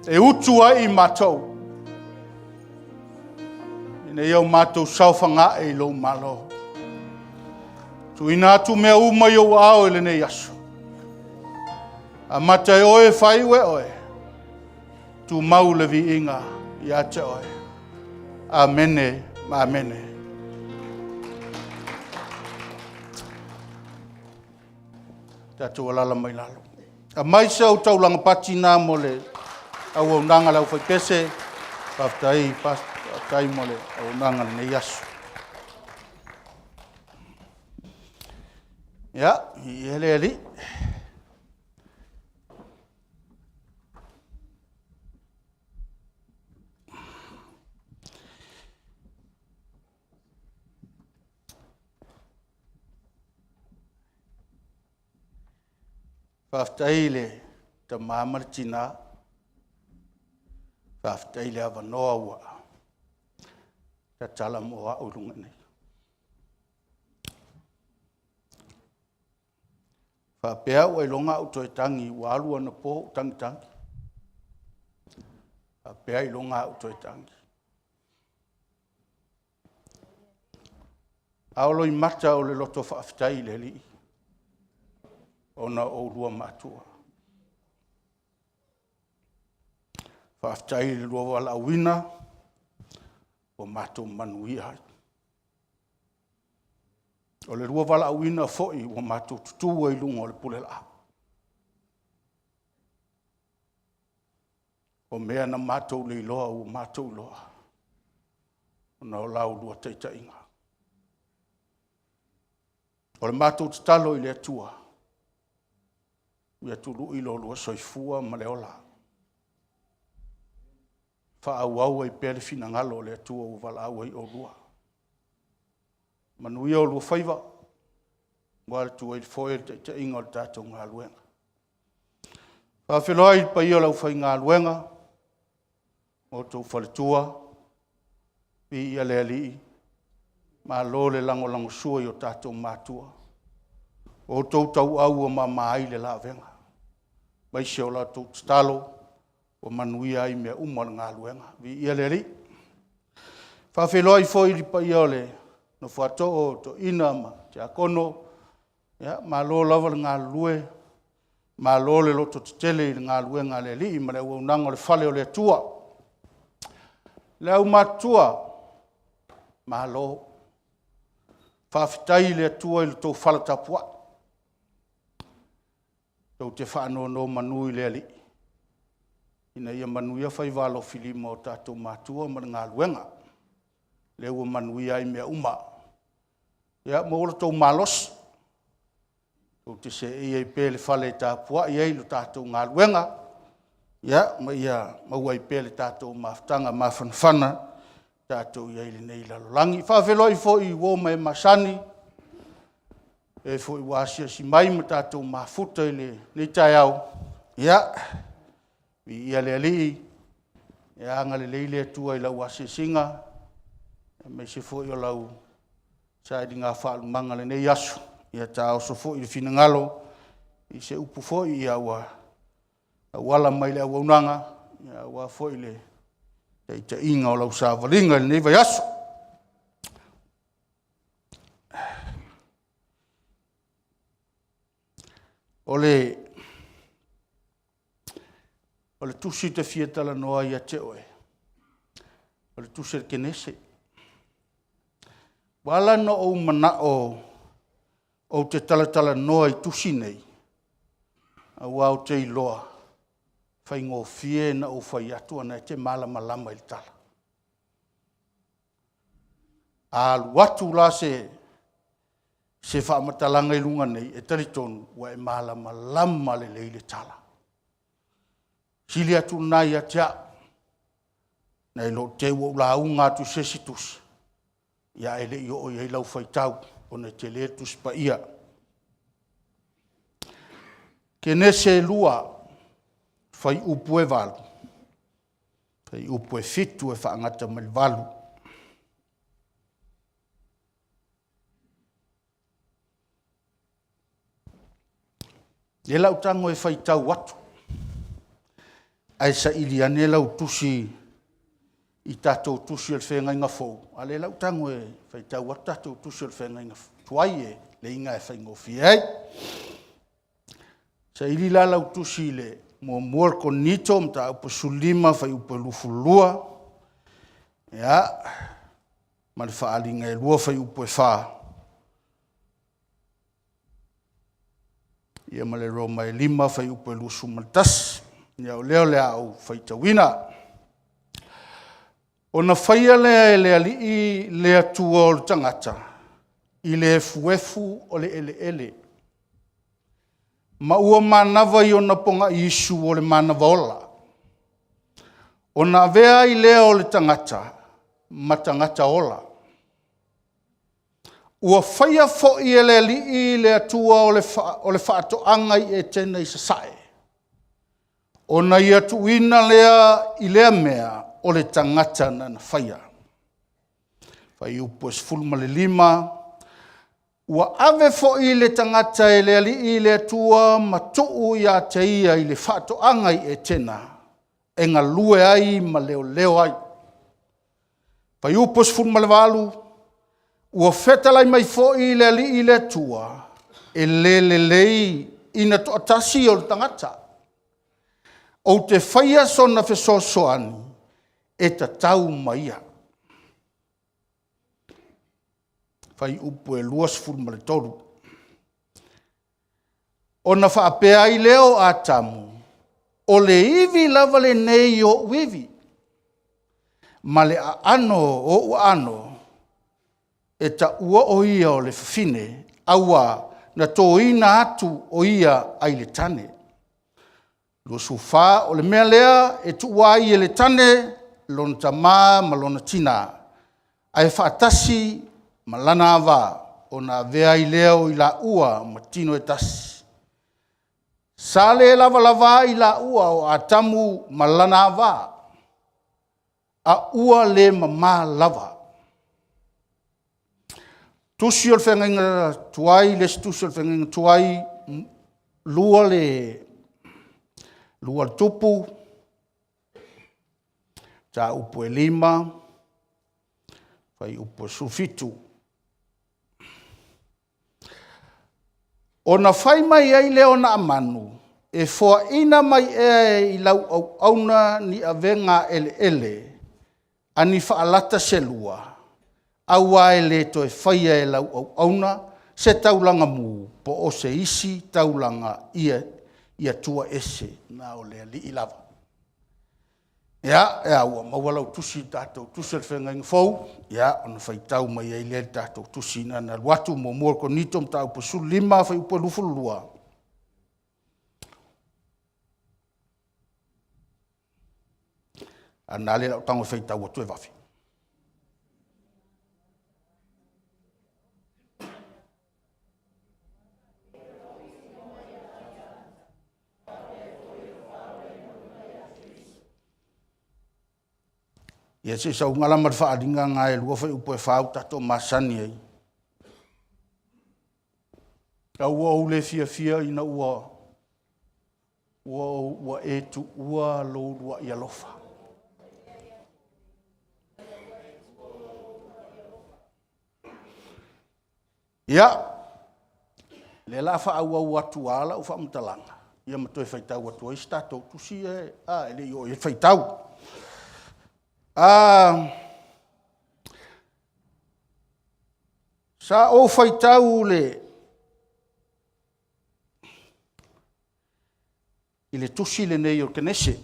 E utu ai I mātou. I nei au mātou sauwhanga e lo malo. Tu ina atu mea uma I au ao e le nei aso. A matai oe whai ue oe. Tu mau le vi inga I ate oe. Amene. Amene. Tatu alala mai lalo. A mai se au taulanga pati nā mo le au au nanga lau whai pese. Paftai mo le au nanga le nei asu. Ia, I hele ali. Whaftai le ta māmaritina. Whaftai le awanoa ua. Ta tala moa urunga nei. Whapea ua ilonga uto e tangi ua alua na po tangi. Whapea ilonga uto e tangi. Aolo I mata o le loto whaftai le li. Ona o lua matua. Whaftai le lua wala wina. O matua manui hai. O le lua wala wina foi o matua tutua I lunga o le pulela. O mea na matua le iloa o matua iloa. Ona o lau lua teita inga. O le matua tatalo I le atua. Ia tulu ilo lua soifua ma le ola. Whaau ai pere fina ngalo le atua o wala au ai o lua. Manuia o lua whaiva. Wale tu ai foe te inga o tātou ngā luenga. Whawhiloa I pa ia lau whai ngā luenga. O tau whaletua. Pi ia le alii. Ma lo le lango sua I o tātou mātua. O tau tau au o ma mai le la venga. mai se o la tu stalo o manuia ai mea uma ngā luenga vi ia le ri fa feloi foi li pa iole no fato o to ina ma te akono ya ma lo lava ngā lue ma lo le loto tele ngā luenga le li ma le unanga le fale o le tua le au matua ma lo fa fitai le tua i to fala tapua to te fa no manui le li ina ia manuia fai valo filimo tatou matua ma ngā luenga le ua manuia ai mea uma ia mo lo tau malos o te se ia i pele fale tapua ia i lo tatou ngā luenga ia ma ia maua i pele tatou maftanga mafanfana tatou ia i le nei lalolangi whawheloi fo i wo mai masani e fo i wasia si mai ma tatou mafuta i le nei tai au ia ia le ali ia ngale leile tua i lau asesinga me se fo i lau sa di ngā whaalu manga le nei asu ia ta o so fo i le fina ngalo i se upu fo i awa wala mai le awa unanga ia wa fo i le te inga o lau sa valinga le nei vai asu o le tusi te fietala noa ia te oe. O le tusi le kenese. Wala no o mana o te talatala noa i tusi nei. A wau te iloa. Fai ngō fie na o fai atu ana te malama lama i tala. A watu la se whamatalanga i lunga nei e taritonu wa e malama lama le leile tala. Sili atu nai atia, nei lo te wo la unga tu sesitus. Ia ele i o i lau whaitau, o ne te le tus pa ia. Ke nese lua, whai upu e walu. Whai upu e fitu e whaangata mai walu. Le lau tango e whaitau watu. Ai sa ili ane lau tusi i tatou tusi al whenga inga fōu. A le lau tango e whaitau at tatou tusi al whenga inga tuai e le inga e whaingo fiai. Sa ili la lau tusi le mua muar kon nito mta upa sulima whai upa lufulua. Ia, ma le whaalinga e lua whai upa e whaa. Ia ma le roma e lima whai upa lusu maltasi. Ia o leo lea au whaitawina. O na whaia lea e lea li i lea tua o le tangata. I le efu o le ele. Ma ua manawa i o na ponga isu o le manawa ola. O na vea i lea o le tangata. Ma tangata ola. Ua whaia fo i e lea li i lea tua o le whaatoanga i e tena i sasae. O na ia tuina lea i lea mea o le tangata na na whaia. Whai upo es fulma le lima. Ua ave fo i le tangata e lea li i lea tua ma tuu ia te ia i le whaato angai e tena. E ngā lue ai ma leo ai. Whai upo es fulma le walu. Ua whetalai mai fo i lea li i lea tua. E lei ina to atasi o le tangata. O te whaia sona whesosoani e ta tau maia. Whai upu e luas fulma le toru. O na whaapea i leo a tamu. O le iwi lava le nei o uiwi. Ma le a ano o ano. E ta ua o ia o le fine. Aua na tō ina atu o ia ai le tane. Lo sufa o le mea lea e tuwai e le tane lona tamā ma lona tina. Ai whaatasi ma lana awa o na vea i leo i la ua ma tino e tasi. Sale lava i la ua o a tamu ma lana awa. A ua le ma lava. Tusi o le whengainga tuai, les tusi o le whengainga tuai, lua le lua le tupu, ta upu e 5, fai upu e sufitu. Ona fai mai ai leo na amanu, e foa ina mai e I lau au auna ni avenga ele, ani whaalata se lua, awa e le to e whaia e lau au auna, se taulanga mu, po o se isi taulanga ia tua ese, na o lea li ilava. Ia, ua mawalau tusi tātou tusi al whenga inga fau, ia, ona whai tau mai ai lea tātou tusi na watu mo mua ko nitom tau po su 5 whai upo lufulua. Ana le lau tango whai tau atu e wafi. Ia se sau ngalama whaaringa ngā e lua whai upo e whau tato masani ai. Ka ua au le fia ina ua e tu ua lo ua I alofa. Ia, le la whaau atu ala u whaamtalanga. Ia matoi whaitau atu ai stato tusi e, ele I o e whaitau. Sa o whaitau I le tusi le nei o kenese.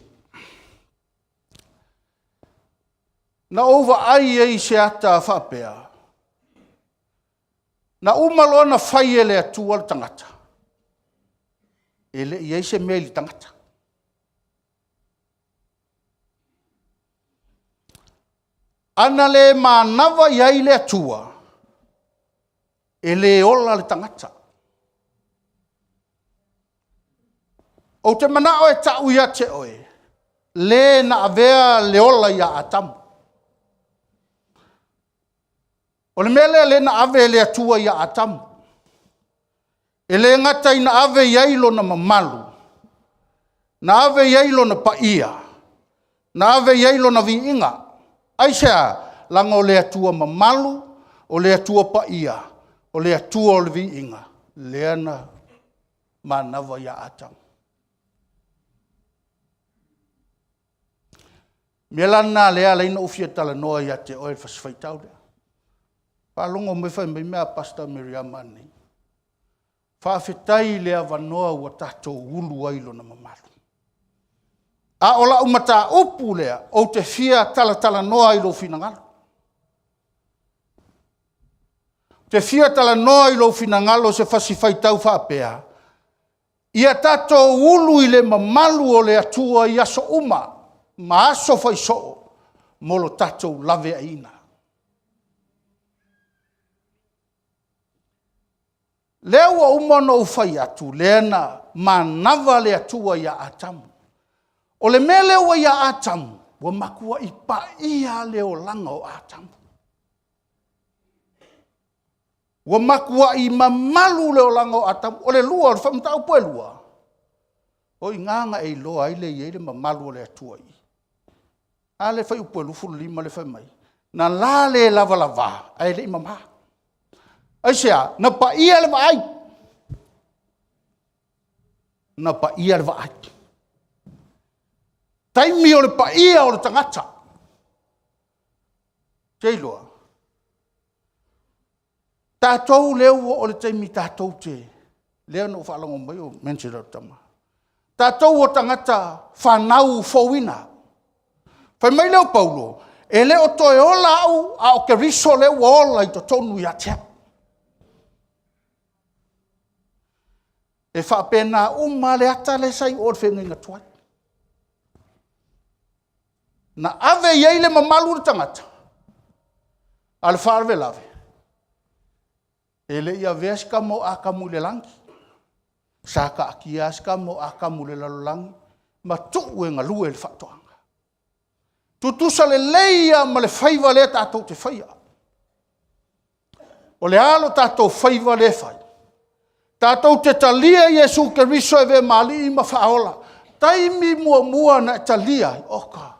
Na ova ai ei se ata whapea. Na umalo na whai ele atua le tangata. Ele I se meli tangata. Ana le manawa iai le atua, e le ola le tangata. O te manao e tau ia te oe, le na avea le ola ia atamu. O le mele le na ave le atua ia atamu. E le ngata I na ave iailo na mamalu, na ave iailo na paia, na ave iailo na viinga. Aisea, langa o le atua mamalu, o le atua paia, o le atua o le viinga, leana manawa ia atamu. Melana lea leina ufia tala noa ia te oe fasfaitau lea. Palongo me whai mea pasta Miriama nei. Whawhetai lea wanoa ua tātou ulu ailo na mamalu. A ola umata upu lea, o te fia tala noa ilo finangalo. Te fia tala noa ilo finangalo se fasifai whapea. Ia tātou ulu I le mamalu o le atua I aso uma, ma aso fai so, molo tātou lave aina. Lea ua umano ufai atu, leana manawa le atua ia atamu. O le mele ua ia atamu, wa makua I paia leo langa o atamu. Wa makua I mamalu leo langa o atamu, o le lua, o le whamtau poe lua. O I nganga e loa I le I le mamalu o le atua I. A le whai upoe lufuru 5 le whai mai. Na la le lava, a le imamha. Aisea, na paia le vaai. Na paia le vaai. Taimi o le paia o le tangata. Teiloa. Tātou leo o le taimi tātou te. Leo no whaalongo mai o menchira tama. Tātou o tangata whanau fowina. Whai mai leo Paulo. E leo toe o lau a o ke riso leo ola I to tonu I atea. E whapena le ata le sai o le whenga inga tuai. Na ave iei le mamalu tangata. Al whaarwe lave. E le ia veska mo a kamu le langi. Saka aki aska mo a kamu le lalolangi. Ma tuu e ngalue le whatoanga. Tutusa le leia ma le whaiva le tātou te whaia. O le alo tātou whaiva le whai. Tātou te talia Iesu ke riso e ve mali I ma whaola. Taimi mua na talia oka.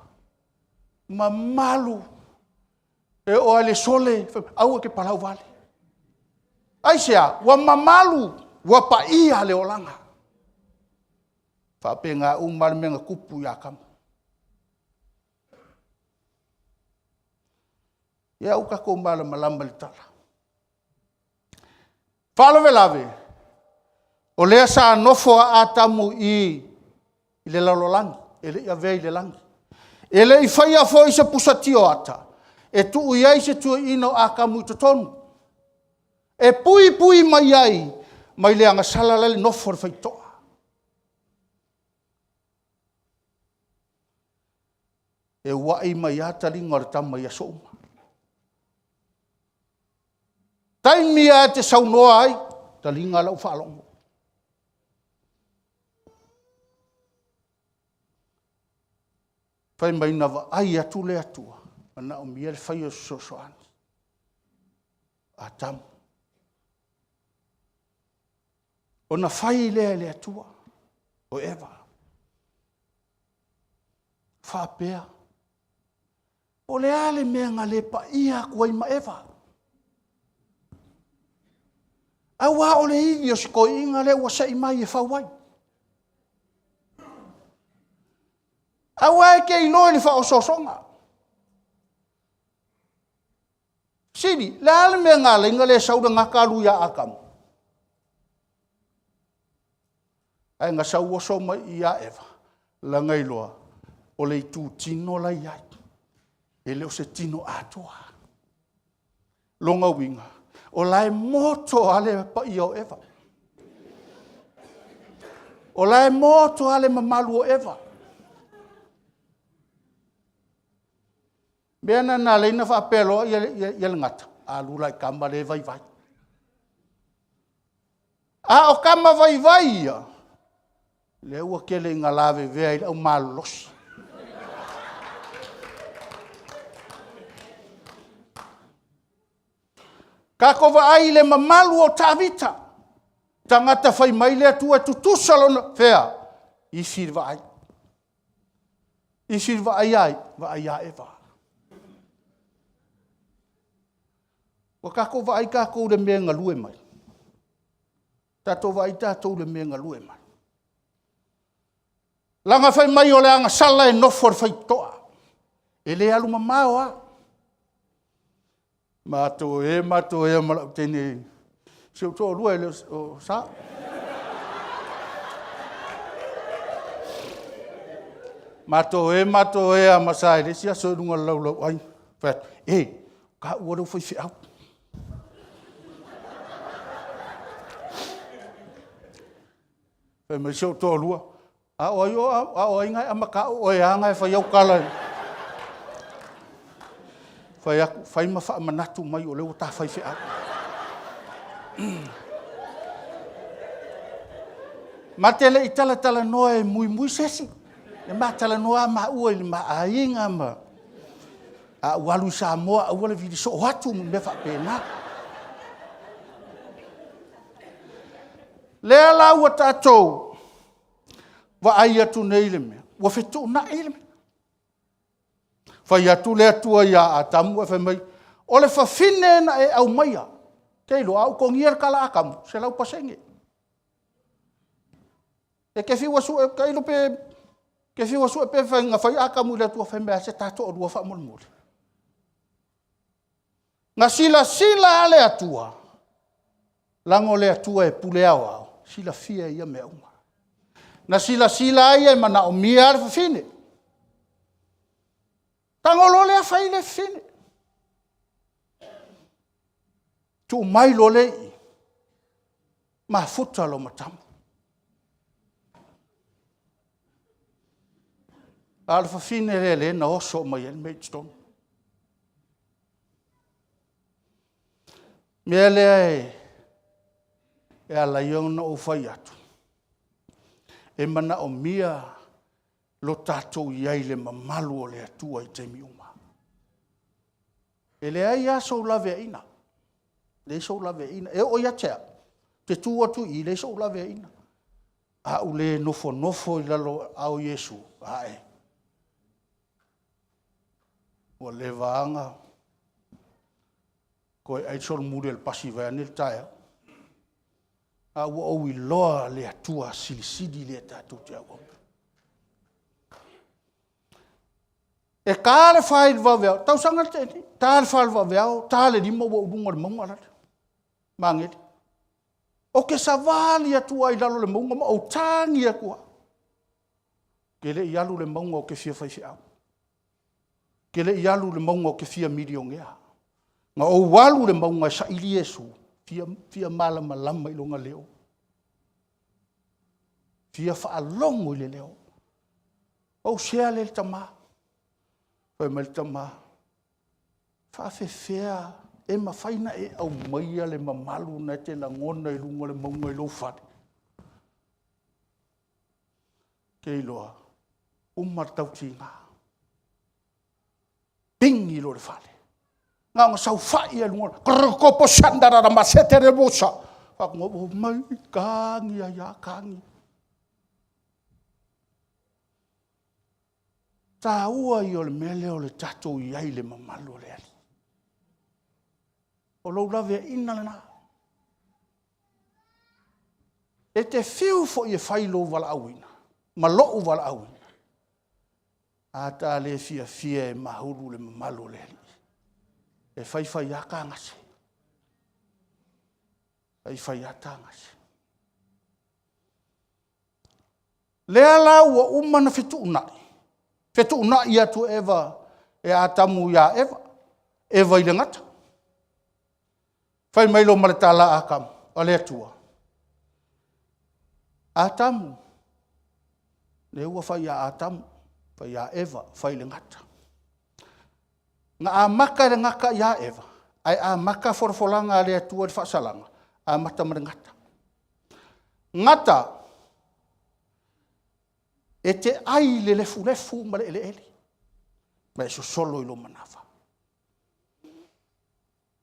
Mamalu. E o ale sole au ke palau vale. Ai sea, wa mamalu, wa paia le olanga. Whapenga umar menga kupu ya kamu. Ia uka ko mala malamba le tala. Whalawe lawe. O lea sa nofo a atamu i le lalolangi. Ele ia vei le langi. Ele i whaia fo i se pusatio ata. E tuu iai se tua ino a kamu i totonu. E pui mai ai. Mai le anga salalele nofo le whaitoa. E wai mai ata ringa le tama ia souma. Taimi a te saunoa ai, ta linga lau whaalongo. Whai mai nawa ai atu le atua, ana o mia le whai o sosoani. A tamu. O na whai le atua, o ewa. Whapea. O le ale mea ngā le pa ia kuai ma ewa. Awa o le iwi o siko inga le ua sai mai e whawai. Awa e ke ilo le wha o sosonga. Siri, le ale mea ngā le inga le sauda ngā kalu ia akamu. Ai ngā sau o soma ia ewa. La ngai loa, o le tu tino la iai. E leo se tino atua. Longa winga. O lai moto ale pa i o ewa. O lai moto ale mamalu o ewa. Beana na leina wha apelo i le ngata. A lula i kama le vai. A o kama vai ia. Le ua kele inga lawe vea i au malulosi. Ka kova ai le mamalu o tawita. Tangata whai mai le atua tutusalona whea. I sirva ai. I sirva ai ai. Va ai a ewa. Wa ka kova ai ka kou le mea ngalue mai. Tato va ai tato le mea ngalue mai. Langa whai mai o le anga sala e nofor whai toa. E le alu mamao a. Mato e malau tene. Se o tō rua e le o sa. Mato e a masai. Le sia so runga lau ai. Whet, ka ua rau whai whiau. Whai mai se o tō rua. A oi ngai amaka o e angai whai au kala. Whai ma wha manatu mai o leo ta whai whiau. Ma tele i tala noa e mui sesi. E ma tala noa ma ua ili ma a inga ma. A walu sa moa a wale vidi so hatu me wha pēnā. Lea la ua tātou. Wa ai atu nei le mea. Wa whetu na ele mea. Whai atu le atua ia a tamu e whai mai. O le whawhine na e au maia. Keilo au kongia kala akamu. Se lau pasenge. E ke whiwa su e keilo pe. Ke whiwa su e pe whai akamu le atua whai mea se tato o rua wha mulmuli. Nga sila ale atua. Lango le atua e pule au au. Sila fia ia mea unga. Na sila ai e mana o mia ale whawhine. Tangolo le a whai le whine. Tu mai lo le i. Ma futa lo matamu. Ala whawhine le na oso mai el Livingstone. Mea lea e ala iona o whai atu. E mana o mia lo tātou iai le mamalu o le atua i teimi uma. E le ai a sou lawe ina. Le sou lawe ina. E o ia tea. Te tu atu i le sou lawe ina. a ule nofo I lalo au Yesu. Ae. O le vaanga. Ko ai sol muri el pasi vai ni taia. A ua o I loa le atua silisidi le tatu te au. E kāle whai wa veo, tau sanga te ni, tāle whai wa veo, tāle ni maua urunga le maunga rata. Mangere. O ke sa vali atua I lalo le maunga ma o tangi a kua. Ke le I alu le maunga o ke fia whai au. Ke le I alu le maunga o ke fia miliongea. Nga o walu le maunga sa ili Yesu, fia malama lama I longa leo. Fia whaalongo I le leo. O sea le tama. Pai mai tama. Whawhewhea e mawhaina e au maia le mamalu na te la ngona I lunga le maunga I lo whare. Kei loa. Umatau ti ngā. Pingi lo le whare. Ngā ngā sau whai e lunga. Krokopo sandara na masete re mosa. Whakungo mai kāngi a ia kāngi. Tā ua I o le mele o le tatou I ai le mamalu o le ali. O lau lawe ina le nā. E te whiu fo I e whailo wala awina. Ma loo wala awina. A tā le fia e mahuru le mamalu o le ali. E whai a kāngase. Whai a tāngase. Lea lau o umana fitu unai. Fetu una ia tu eva e atamu ia eva I le ngata. Whai mailo maletala akam, o le atua. Atamu, le ua whai a atamu, whai a eva, whai le ngata. Nga a maka le ngaka ia eva, ai a maka forfolanga le atua le whasalanga, a mata mare ngata. Ngata, e te ai le lefu ma le ele. Ma e so solo I lo manawa.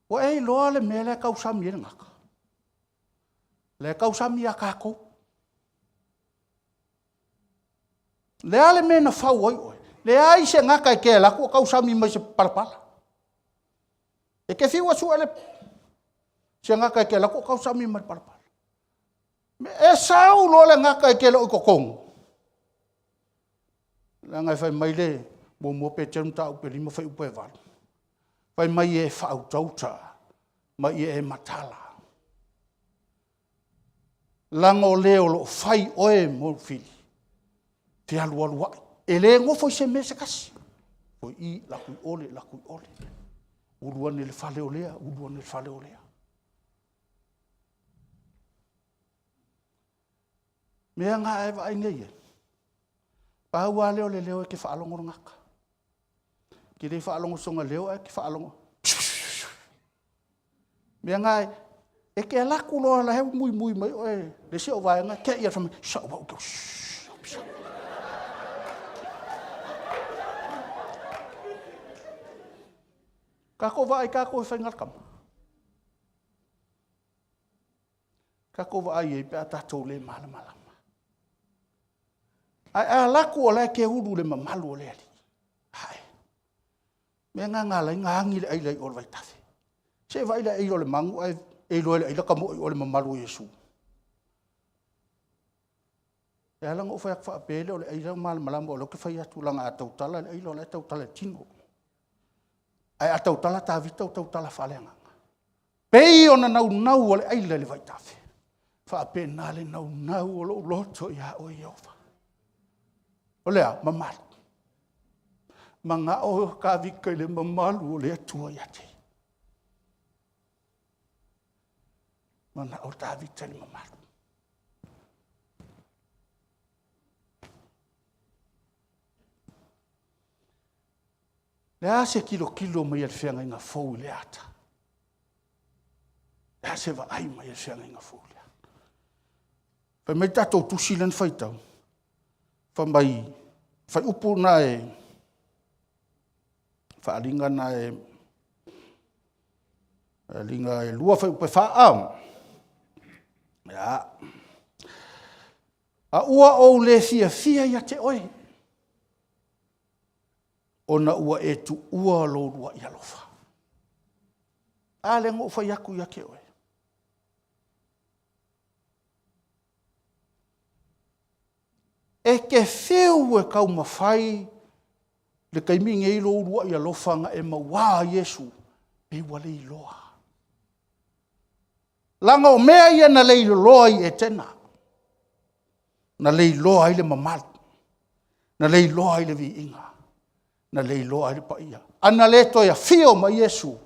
O e loa le mea le kausami e ngaka. Le kausami a kako. Le ale mea na whau oi oi. Le ai se ngaka e ke lako kausami mai se parapala. E ke whiua su ele. Se ngaka e ke lako kausami mai parapala. E sau loa le ngaka e ke lo I kokongo. Ngai whai mai le, mo pe tenu tau pe lima whai upe wala. Whai mai e whau tauta, mai e matala. Lango leo lo whai oe mo fili. Te alu alu wai. E le ngofo I se me se kasi. Poi I lakui ole. Uruane le whale olea, uruane le whale olea. Mea ngā e vai nei e. Pahua leo le leo e ke whaalongo ngaka. Ki rei whaalongo songa leo e ke whaalongo. Mea ngai, e ke alaku loa la heu mui mai oe. Le se o vai ngā, ke ia whamai, sao wau keo. Kako vai, kako e whaingar kama. Kako vai e pe a tatou le malama. Ai a laku o le ke uru le mamalu o le ali. Hai. Me ngā lai ngangi le ai o le vai tawe. Se vai le ai o le mangu ai lo le ai la kamo o le mamalu o Yesu. E ala ngo fai akwa apele o le ai la malamu o lo ke fai atu langa atau tala le ai lo le atau tala tino. Ai atau tala ta vita o tau tala whalenga. Pei o na nau o le ai le vai tawe. Fa apena le nau o lo loto ia o Iova. O lea, mamalu. Manga o ka vika I le mamalu o lea tua ia te. Mana o ta vika le mamalu. Lea se kilo mai al whianga inga fau le ata. Lea se va ai mai al whianga inga fau le ata. Pai mai tatou tusi len whaitau. Whai upu na e, whaalinga na e, linga e lua whai upe whaam. Ia. A ua o le fia ia te oe. Ona ua e tu ua lo ua ia lofa. A le ngō whai aku ia ke oe. E ke whiu e kau mawhai le kaiminga i lo ua ia lofanga e mawā Yesu e wale i loa. Langa o mea ia na lei loa i e tena. Na lei loa i le mamalu. Na lei loa i le vi inga. Na lei loa i le paia. Ana le to ia fio ma Yesu.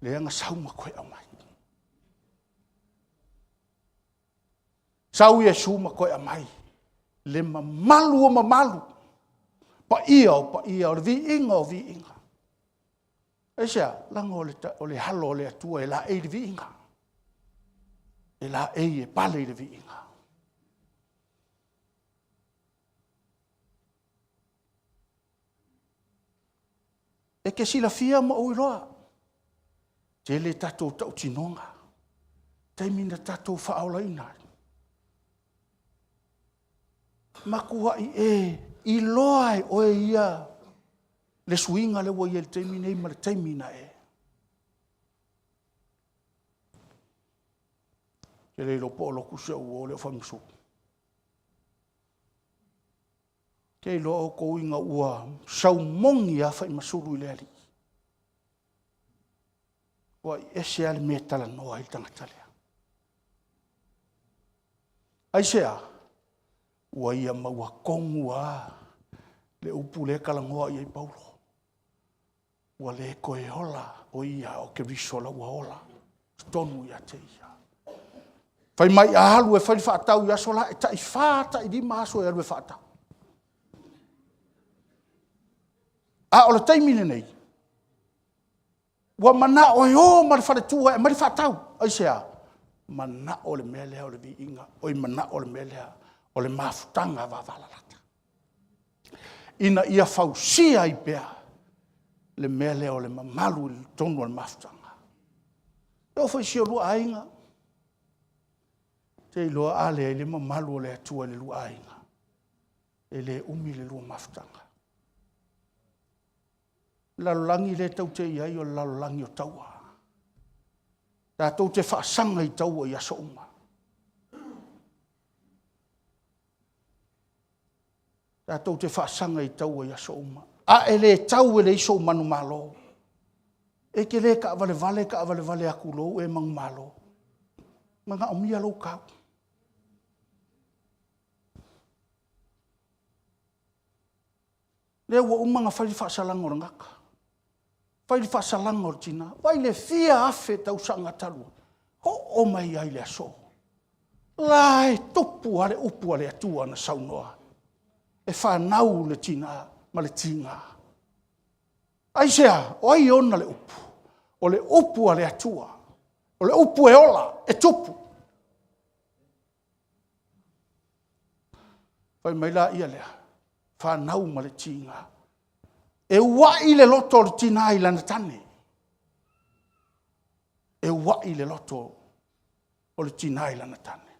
Le anga sauma koe a mai. Sau Yesu ma koe a mai. Le mamalu o mamalu. Paia o le vi inga o vi inga. Eisa, langa o le halo o le atua e la e le vi inga. E la e pale i le vi inga. E ke sila fia ma ui roa. Te le tatou tau tinonga. Te mina tatou whaola ina. Makua i loa e oe ia. Le suinga le wa ia le teimina i ma le teimina e. Ke le lo polo kusia ua o le whamusu. Ke lo o ko inga ua sau mongi a whai masuru i le ali. Wa ese ale me tala noa i tangatalea. Aisea, ua ia maua kongu a le upu le kalangoa i Paulo. Ua le koe hola o ia o ke visola ua hola. Stonu ia te ia. Fai mai ahalu e fai whaatau ia sola e tai whaata i di maaso e alwe whaatau. A o le taimine nei. Ua mana o eo mari wharetua e mari whaatau. Aisea, mana o le melea o le vi inga. Oi mana o le melea o le mafutanga wawalalata. Ina ia fausia i pea le melea o le mamalu i tonu o le mafutanga. Eo fai sio lua ainga. Te iloa ale e le mamalu o le atua le lua ainga. E le umi le lua mafutanga. Lalolangi le tau te iai o lalolangi o taua. Tā tau te whaasanga i taua i aso uma. Tā tau te whaasanga i taua i aso uma. A e le tau e le iso manu malo. E ke le ka vale vale aku lo e mang malo. Manga omia lo kau. Le ua umanga whai whaasalanga o ngaka. Whai whaasalanga o tina. Wai le fia afe tau sanga talu. Ho o mai ai le aso. La e topu ale upu ale atua na saunoa. E whanau le tina ma le tinga. Aisea, o ai ona le upu. O le upu ale atua. O le upu e ola, e tupu. Whai mai la ia lea. Whanau ma le tinga. E wai le loto le tina i lana tane. E wai le loto o le tina i lana tane.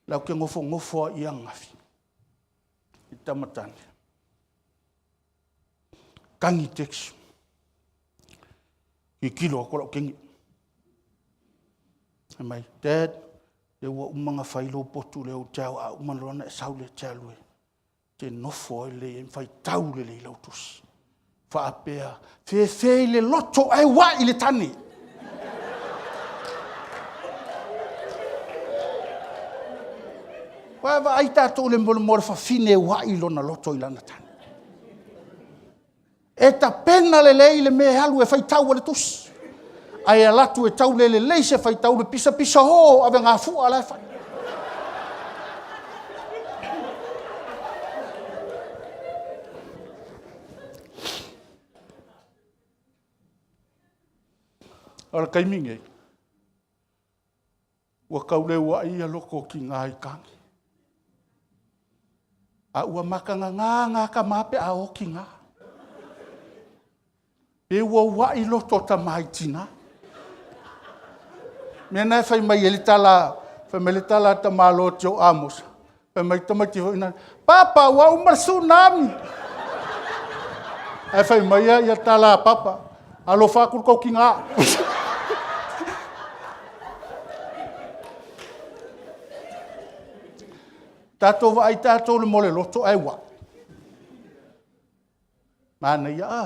Lau ke ngofo i angafi. I tamatane. Kangi teksu. I kilo a kola o kengi. E mai, Dad, e ua umanga whailo potu leo tau a umanrona e saule tau te nofo le e whai tau le lautusi. Whaapea, whewhe le loto ai wa i le tani. Waewa ai tātou le mole mole whawhine wa i lona loto i lana tani. E ta pena le lei le me halu e whai tau le tusi. Ai alatu e tau le lei se whai tau le pisa ho ave ngā fua lai whai. Ora kaiminge. Ua kaule ua ia loko ki ngā i kangi. A ua makanga ngā ka mape a o ki ngā. E ua ua i loto ta mai tina. Mea nai whai mai e li tala ta malo tio Amos. Pe mai tamati ho ina. Papa, wa umar tsunami. Ai fai mai ia tala papa. Alo whakul kau ki ngā. Tātou wa ai tātou le mole loto ai wa. Mana ia a.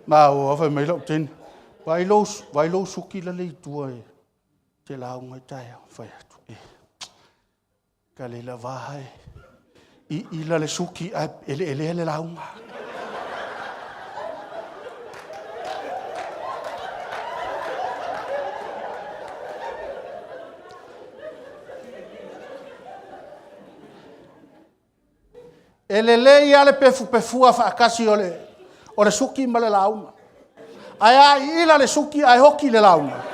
Mā o awhai mai lau tēne. Vai lo suki la lei tua e. Te lau ngai taia. Whai atu e. Ka le la wahai. I la le suki a ele le lau ngā. Ele le ia le pefua whaakasi o le suki ma le launga. Ai ai ila le suki ai hoki le launga.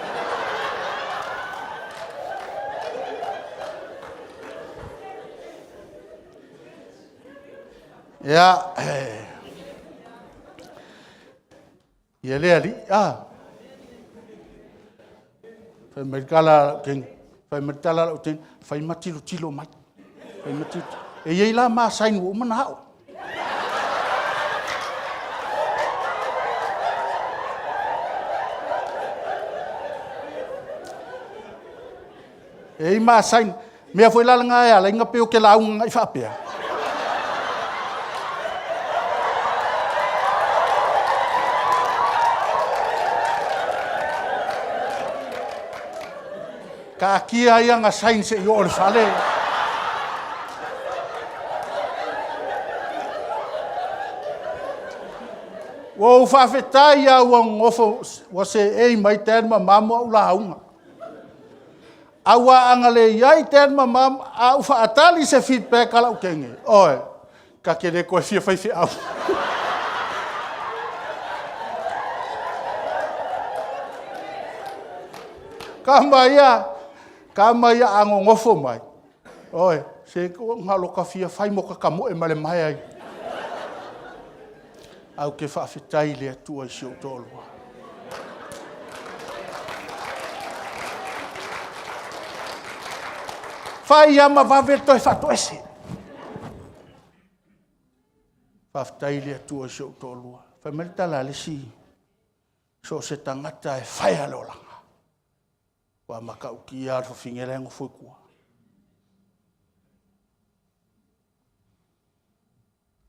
Ia, ia le ali, Fai merkala keng, fai merkala o ten, fai matilo mai. Fai matilo. E iei la maa sainu o mana hao. E i maa sainu, mea foi lalanga ea, la inga peo ke launga i whapea. Ka kia ia nga sain se i o le whale. Wo whawhetai au ang ngofo wa se ei mai tēnma mamu au la haunga. Awa angale iai tēnma mamu au whaatali se feedback ala u kenge. Oe, ka kere koe fia whaifi au. Ka mai ia ango ngofo mai. Oe, se ko ngalo ka fia whai mo ka kamo e male mai ai. Au ke whawhetai lea tua i sio tolua. Whai ama waweto e whato ese. Whawhetai lea tua i sio tolua. Whai merita la lesi. So se tangata e whai alolanga. Wa maka uki a fo fingerengo foi kua.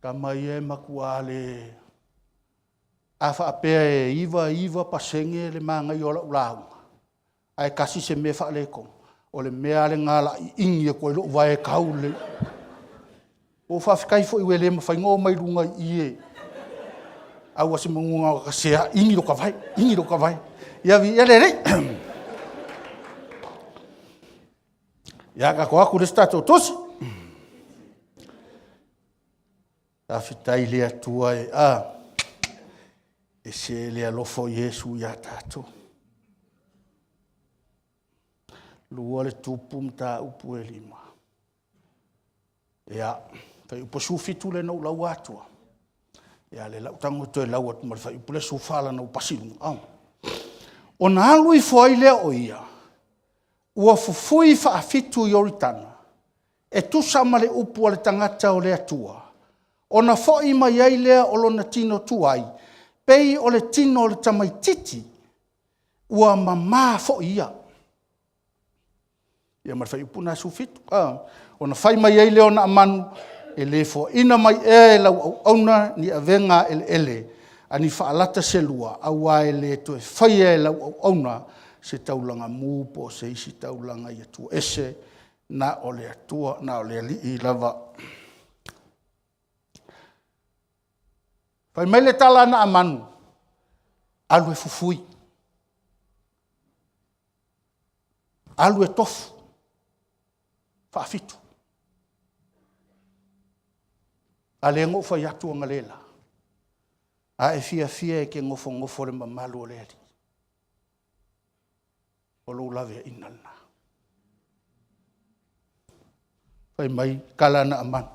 Ka mai e makua le a fa apea e iwa pasenge le manga i ola ulau. Ai kasi se me fa le ko. O le mea le ngala i ingi e koe lo vai kaule. O fa fikai fo iwe le mawhai ngō mai runga i e. Au ase mangunga ka sea ingi lo ka vai. Ia vi ele rei. Ia ka koa kure stato tosi. Ta fitai lea tua e e se lea lofo Yesu ia tato. Lua le tupu mta upu e lima. Ia, fai upo sufitu le nau lau atua. Ia le lau tango to e lau atu mara fai upo le sufala nau pasilu. O na alui foi lea o ia. Ua fufui whaafitu i oritana. E tusa ma le upu o le tangata o le atua. O na foi mai ai lea o lona tino tuai. Pei o le tino o le tamaititi. Ua mamā fo ia. Ia marwhai upu na sufitu. O na whai mai ai lea o na amanu. E le fo ina mai e lau au auna ni avenga ele. Ani whaalata se lua. Awa e le to e whai e lau au auna. Se taulanga mūpo, se isi taulanga i atua ese, na o le atua, na o le ali i lava. Pai mai le tala na amanu, alu e fufui, alu e tofu, whaafitu. A le ngofa i atua ngalela, a e fia e ke ngofo le mamalu o le ali. O lo lave inana. Pai mai kala na aman.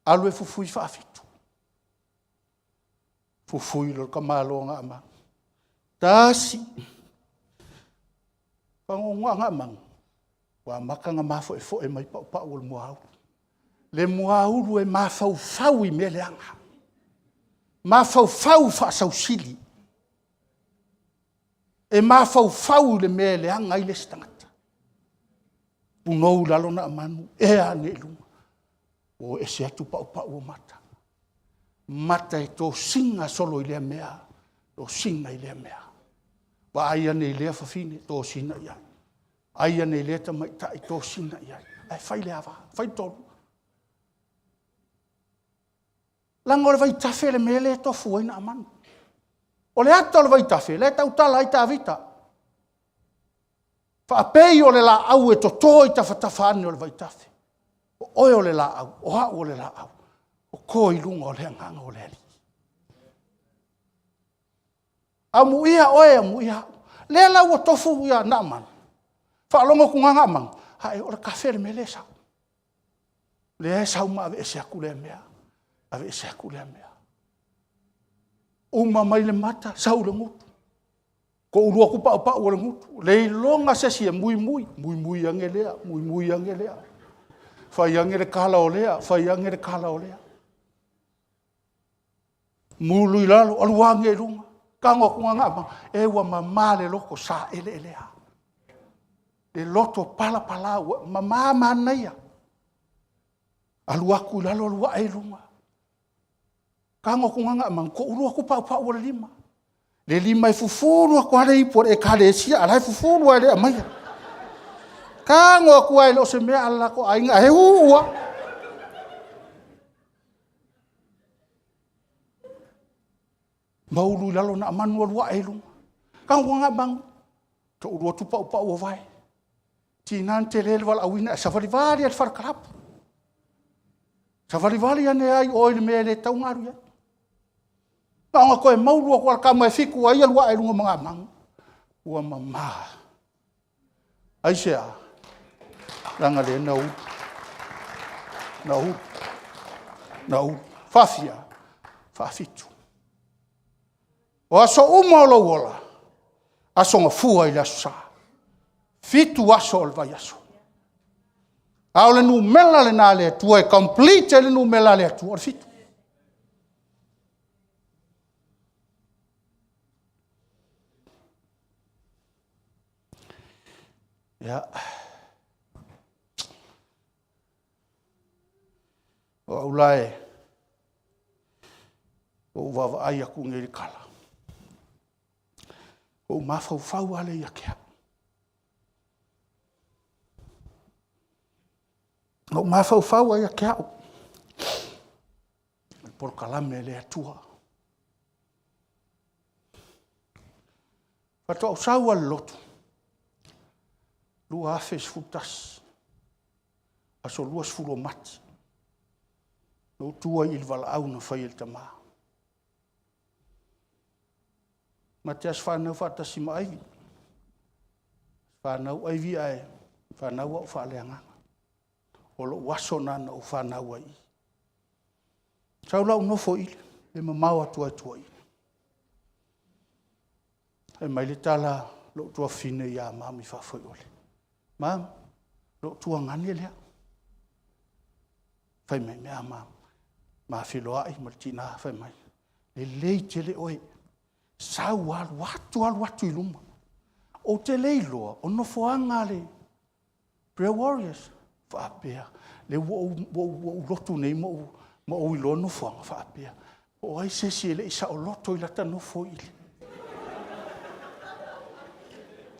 Alu e fufui whaafitu. Fufui lo kamalo nga aman. Tasi. Pangonga nga mang. Wa makanga mafo e mai pa o moau. Le moau e mafau I meleanga. Mafau fa sausili. E mafau le meleanga I le stangata. Punou lalo na manu e ane lunga. O e se atu pa o mata. Mata e tō singa solo I lea mea. Tō singa I lea mea. Wa aia nei lea fafine tō singa ia. Aia nei lea tamai tai tō singa ia. Ai fai lea wa, fai tolu. Langa ole vai tafe le mele e tofu aina amanu. O le ata ole vai tafe, le tau tala I ta vita. Fa apei ole la au e to toi tafa ane ole vai tafe. O oe ole la au, o hau ole la au. O koi lunga ole anganga ole ali. A muia oe a muia. Le la ua tofu ia na amanu. Fa alonga kunganga amanu. Hae ole kafe le mele sau. Le e sau ma ave ese aku le mea. Ave ese aku le mea. Uma mai le mata, sau le ngutu. Ko urua ku pa o le ngutu. Le longa sesi e mui angelea. Fai angele kala o lea. Mulu I lalo, aluange lunga. Kango kunga ngama, e wa mama le loko sa elea. Le loto pala mama manaia. Aluaku lalo alua e lunga. Kango kunga ngama, ko urua ku pa o le lima. Le lima I fufuru ako hale ipo e kale sia, alai fufuru e le amaya. Kango ku ai lo se mea ala ko ainga he ua. Maulu lalo na amanu alua e lunga. Kango nga bang, to urua tu pa o vai. Tinan te lele wala awina, safarivali at farkarap. Safarivali ane ai oile mea le tau ngaru ya. Nga koe maulu ako ala kama e fiku ai alua e lunga mga mang. Ua mama. Aisea. Langa le nau. Fafia. Fafitu. O aso uma o lauola. Aso nga fua I le aso saa. Fitu aso o le vai aso. Ao le nu mela le nā le atua. E complete le nu mela le atua. O fitu. Ja. O aulae. O wawa ai aku ngeri kala. O mafau ale ia kea. O mafau ai ia kea. Por kalame le atua. Pato au sau al lotu. Lua afes futas. Aso luas fulo mati. No tua il vala au na fai il tama. Matias whanau whatasi ma aivi. Whanau aivi ai. Whanau au whaleanga. Olo waso nana o whanau ai. Sau lau nofo ile. Le mamau atua ile. E mai le tala lo tua fine ia mami whawhoi ole. Mam, lo tua ngani lea. Whai mai mea mam. Ma whiloa ai martina whai mai. Le lei te le oe. Sau alu watu I luma. O te leiloa, o nofo anga le. Prayer warriors. Whaapea. Le wo lotu nei mo o ilo nofo anga whaapea. O ai sesi ele isa o loto I lata nofo ile.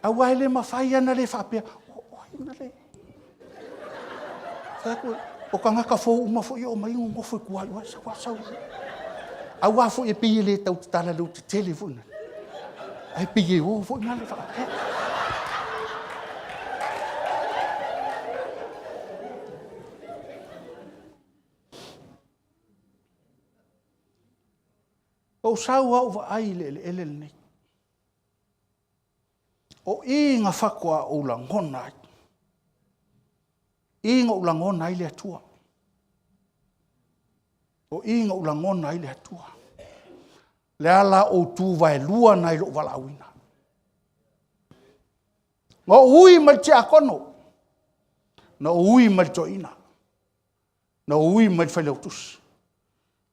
Awa ele mawhai ana le whaapea. O ka ngaka fo uma fo I o mai ngongo fo I kuai wasau. Awa fo I pii le tau tala leu te telefona. Ai pii o fo I ngale whaapea. O sau au wa ai le ele nei. O inga whakua o langona ai. Inga o langona ai le atua. O inga o langona ai le atua. Le ala o tu vai lua nai lo wala awina. Ngā ui mai te akono. Ngā ui mai toina. Ngā ui mai whai lautus.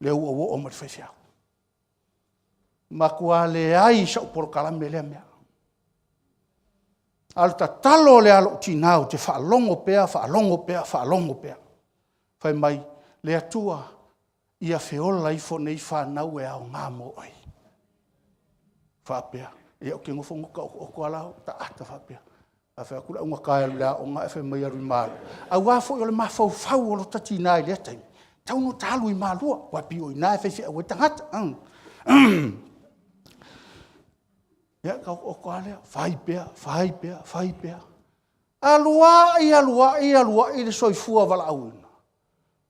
Leo ua o mai whai whiau. Ma kua le ai sa uporo kalame lea mea. Al ta talo le alo tinau te whaalongo pea, whaalongo pea, whaalongo pea. Whai mai le atua ia whiola i whonei whanau e au ngā mo ai. Whapea. Ia o ke ngofo ngoka o kualau, ta ata whapea. A whea kura unga kai alu lea o ngā e whai mai aru i mālu. A wafo i ole mawhau whau o lo tati nai lea taimi. Tauno talu i mālua. Wapi o i nai whai whia ue tangata. Ia kau o kualea. Whai pea, whai pea, whai pea. Alua i le soifua wala auina.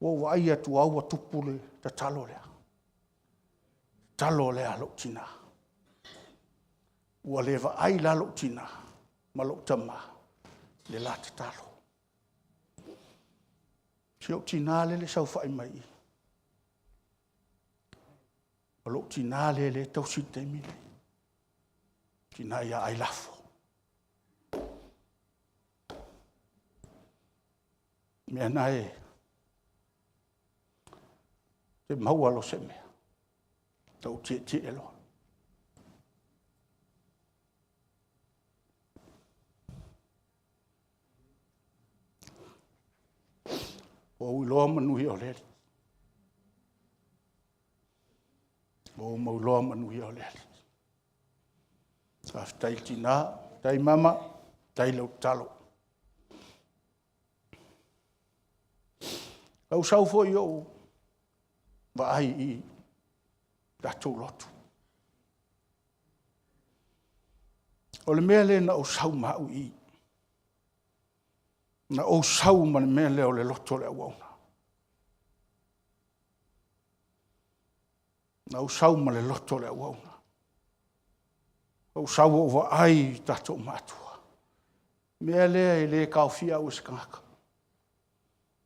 Wa ia tu aua tupule ta talo lea. Talo lea lo tina. Ua lewa ai la lo tina. Ma lo tama. Le la te talo. Sio tina le sau whai mai. Ma lo tina le tau sinte mile. Tina ia ai lafo. Mea nae. Te maua lo se mea. Tau tie elo. O uloa manuhi o leli. O mauloa manuhi o leli. Af tai tina, tai mama, tai lau talo. Au sau fo i o wa ai i datou lotu. O le mea le na o sau mau i. Na o sau ma le mea le o le loto le awauna. Na o sau ma le loto le awauna. O sau o wa ai datou matua. Mea lea i le kaofia o skangaka.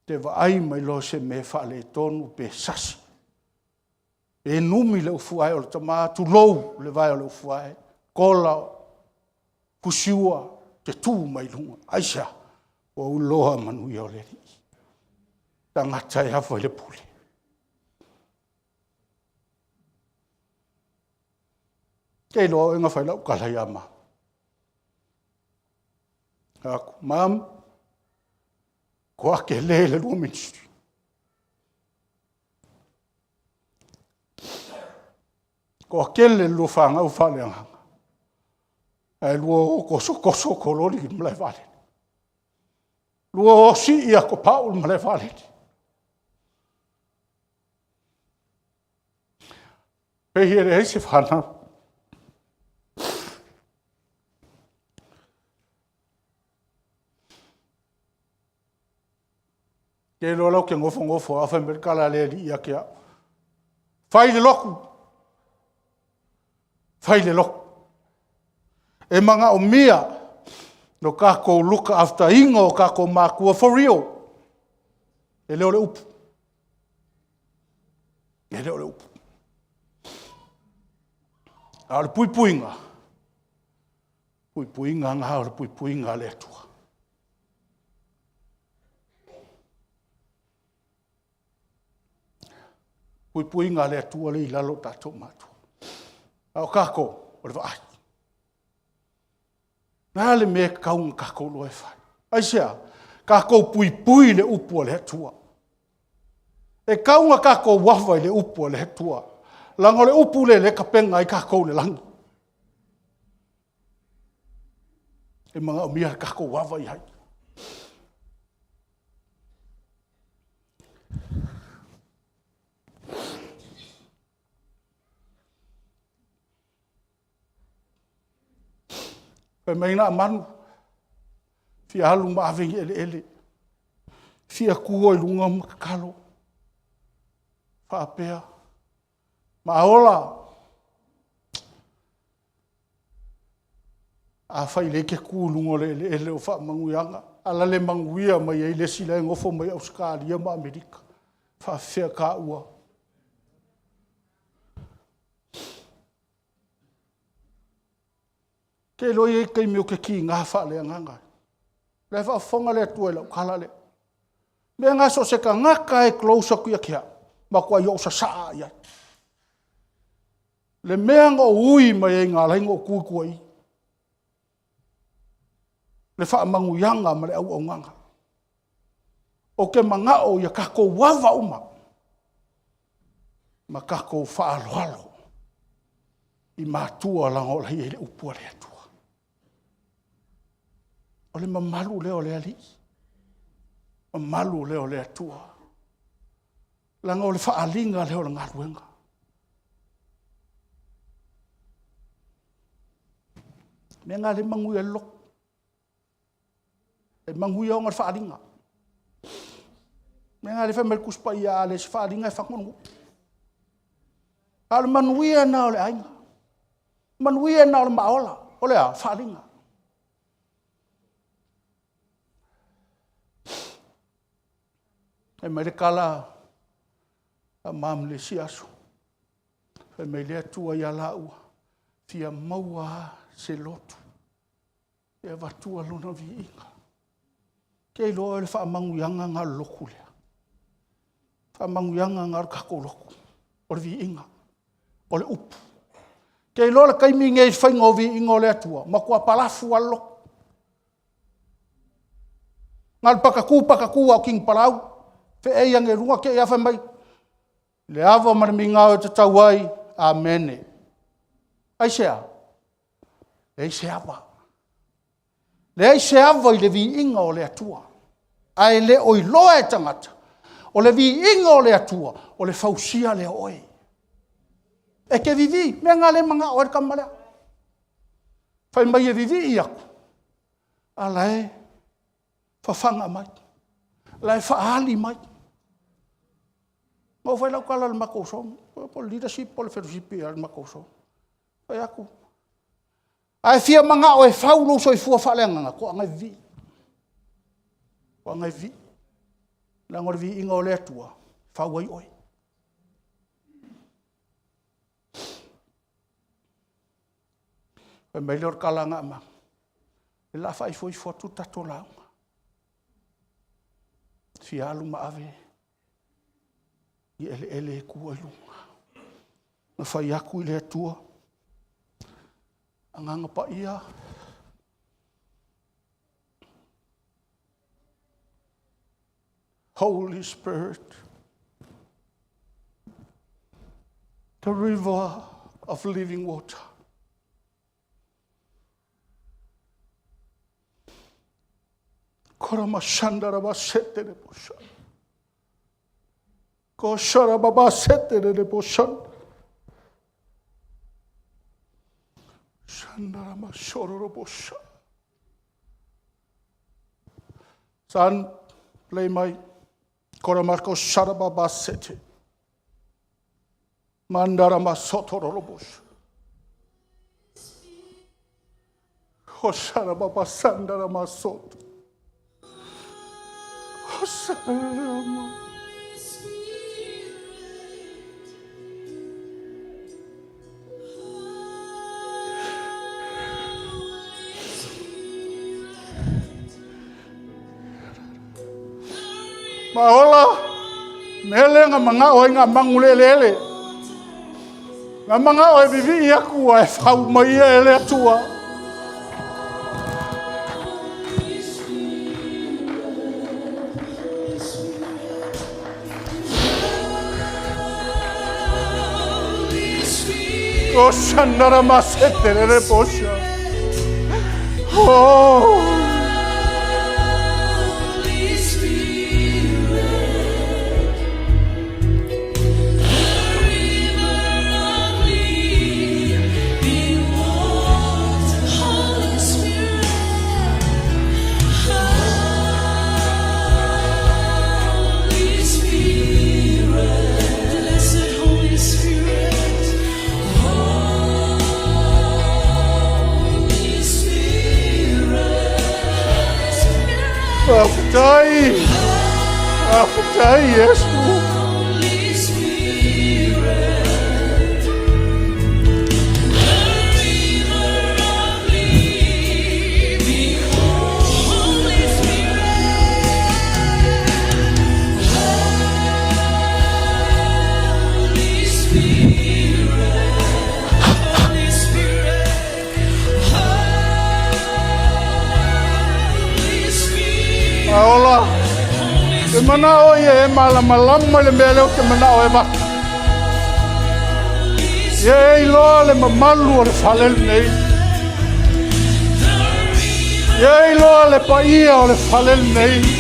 Te wa ai mai lo se me wha le tonu pe sasi. E numi le ufuai o le tamatu lou le vai o le ufuai. Kola, pusiua, te tū mai lunga. Aisha, o uloa manui o le ri. Tangata e hawha le pule. Kei loa inga whai lau kalai ama. Aku, mam, ko ake le lua ministry. Ko ake le lua whanga u whale anganga. E lua o koso kolori ki mlai whale. Lua o si ia ko paul mlai whale. Pehi ere heise whanau. Ke lo lo ke ngofo a fa merkala le ia ke. Fai le loku. Fai le loku. E manga o mia no ka ko look after ingo ka ko makua for real. E le ole upu. E le ole upu. Al puipuinga. Puipuinga nga al puipuinga le tua. Puipuinga le tua le ilalo tatou matua. Au kako, o le vai. Nā le me kaunga kako loe whai. Aisea, kako puipui le upu le tua. E kaunga kako wawai le upu le tua. Lango le upu le kapenga i kako le langi. E mga umia kako wawai hai. Pe meina manu. Fia halu maavengi ele. Fia kuo i lunga makakalo. Whaapea. Maola. A whai le ke kuo lunga le ele o wha manguianga. Ala le manguia mai e le sila e ngofo mai Australia ma Amerika. Whaafea ka ua. Ke lo ye kai mio ke ki ngā wha le nganga. Le wha whonga le atua le ukala le. Mea ngā so se ka ngaka e klausa kuia kia. Ma kua iau sa saa ia. Le mea ngā ui mai e ngā lainga o kua i. Le wha mangu yanga ma le au nganga. O ke mangao ia kako wawa uma. Ma kako wha alo. I mātua lango la i le upua le atua. O le mamalu leo le ali. Mamalu leo le atua. Langa o le whaalinga leo le ngaruenga. Mea ngā le mangui e lok. E mangui o ngā whaalinga. Mea ngā le whamel kuspa ia le si whaalinga e whakonu. Ale manuia na o le ainga. Manuia na o le maola. O le a whaalinga. E mai le kala a mam le siasu. E mai le atua ia la ua. Fia maua se lotu. E vatua luna vi inga. Kei loa le wha manguyanga ngā loku lea. Wha manguyanga ngā kako loku. O le vi inga. O le upu. Kei loa le kaimi ngei whainga o vi inga o le atua. Ma kua palafu a loku. Ngā le pakaku au king palau. Fe e yange runga ke ia mai. Le ava mana mi ngā o te tauai. Amene. Ai sea. Le se ava. Le se ava i le vi inga o le atua. Ai le oi loa e tangata. O le vi inga o le atua. O le fausia le oi. E ke vivi. Mea ngā le manga o e kamalea. Whai mai e vivi i aku. Ala e. Whawhanga mai. Lai whaali mai. Ngau whai lau kala le makosong. Po leadership, po le fellowship i al makosong. Whai aku. Ai fia manga o e whaulo so i fua whaaleanga. Ko angai vi. Ko angai vi. Langor vi inga o le atua. Whauai oi. Whai mai lor kala ngā ma. E la whai fo i fua tu tato launga. Fia alu ma ave. I ele kua i lunga. Na whai aku i le atua. Anganga pa ia. Holy Spirit. The river of living water. Korama shandara ba sete de posha. Ko shara baba sete de posha. Shandara ma shororo posha. San play my korama ko shara baba sete. Mandara ma sotoro posha. Ko shara baba sandara ma soto. Maola, mele nga mga oy nga mangulelele. Nga mga oy bibi aku ay fau mai ele atua. Oh, shandara masete re posha. Oh. Afutai, yes. Holy Spirit, the river of living Ola. Te manao e malama le mele o te manao e maka. Ye loa le mamalu o le whale nei. Ye loa le paia o le whale nei.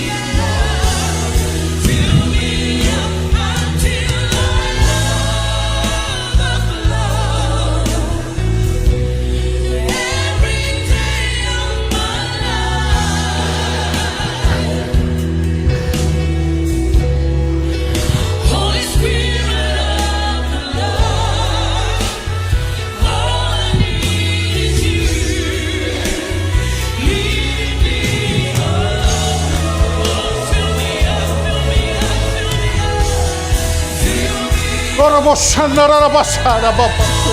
Ora boshandara la basara bapaso.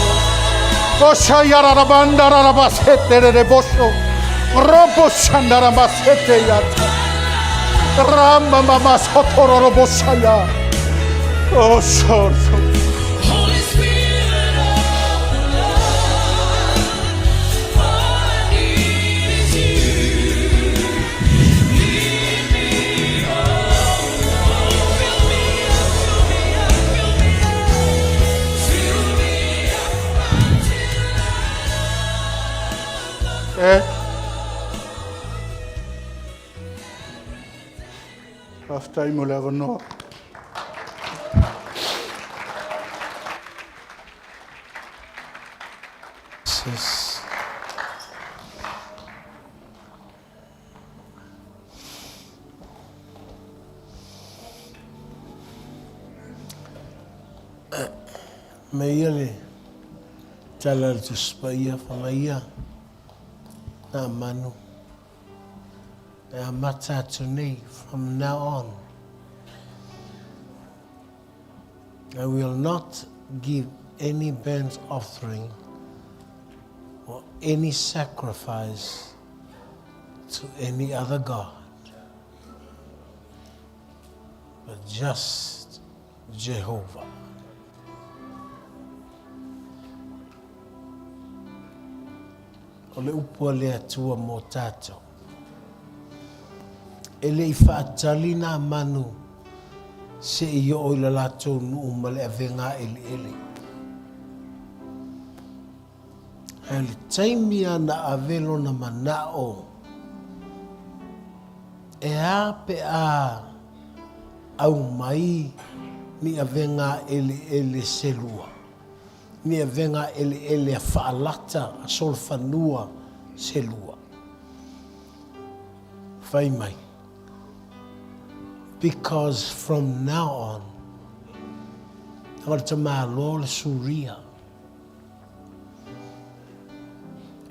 Bosha yara la bandara la basete de bosho. Robo shandara basete yata. Ramba mama sotoro boshaya. Oh sorso. Half time will ever know. Jesus. Meia tala tu spaia famaia na manu. Matatuni from now on. I will not give any burnt offering or any sacrifice to any other God, but just Jehovah. Ole upo le atua mo tato. Ele ifaatali na manu se iyo o la lato nu male avenga ele. Ele taimia na avelo na manao. E ape a au mai ni avenga ele selua. Ni avenga ele faalata solfanua selua. Fai mai. Because from now on, Amartamalo le Suria.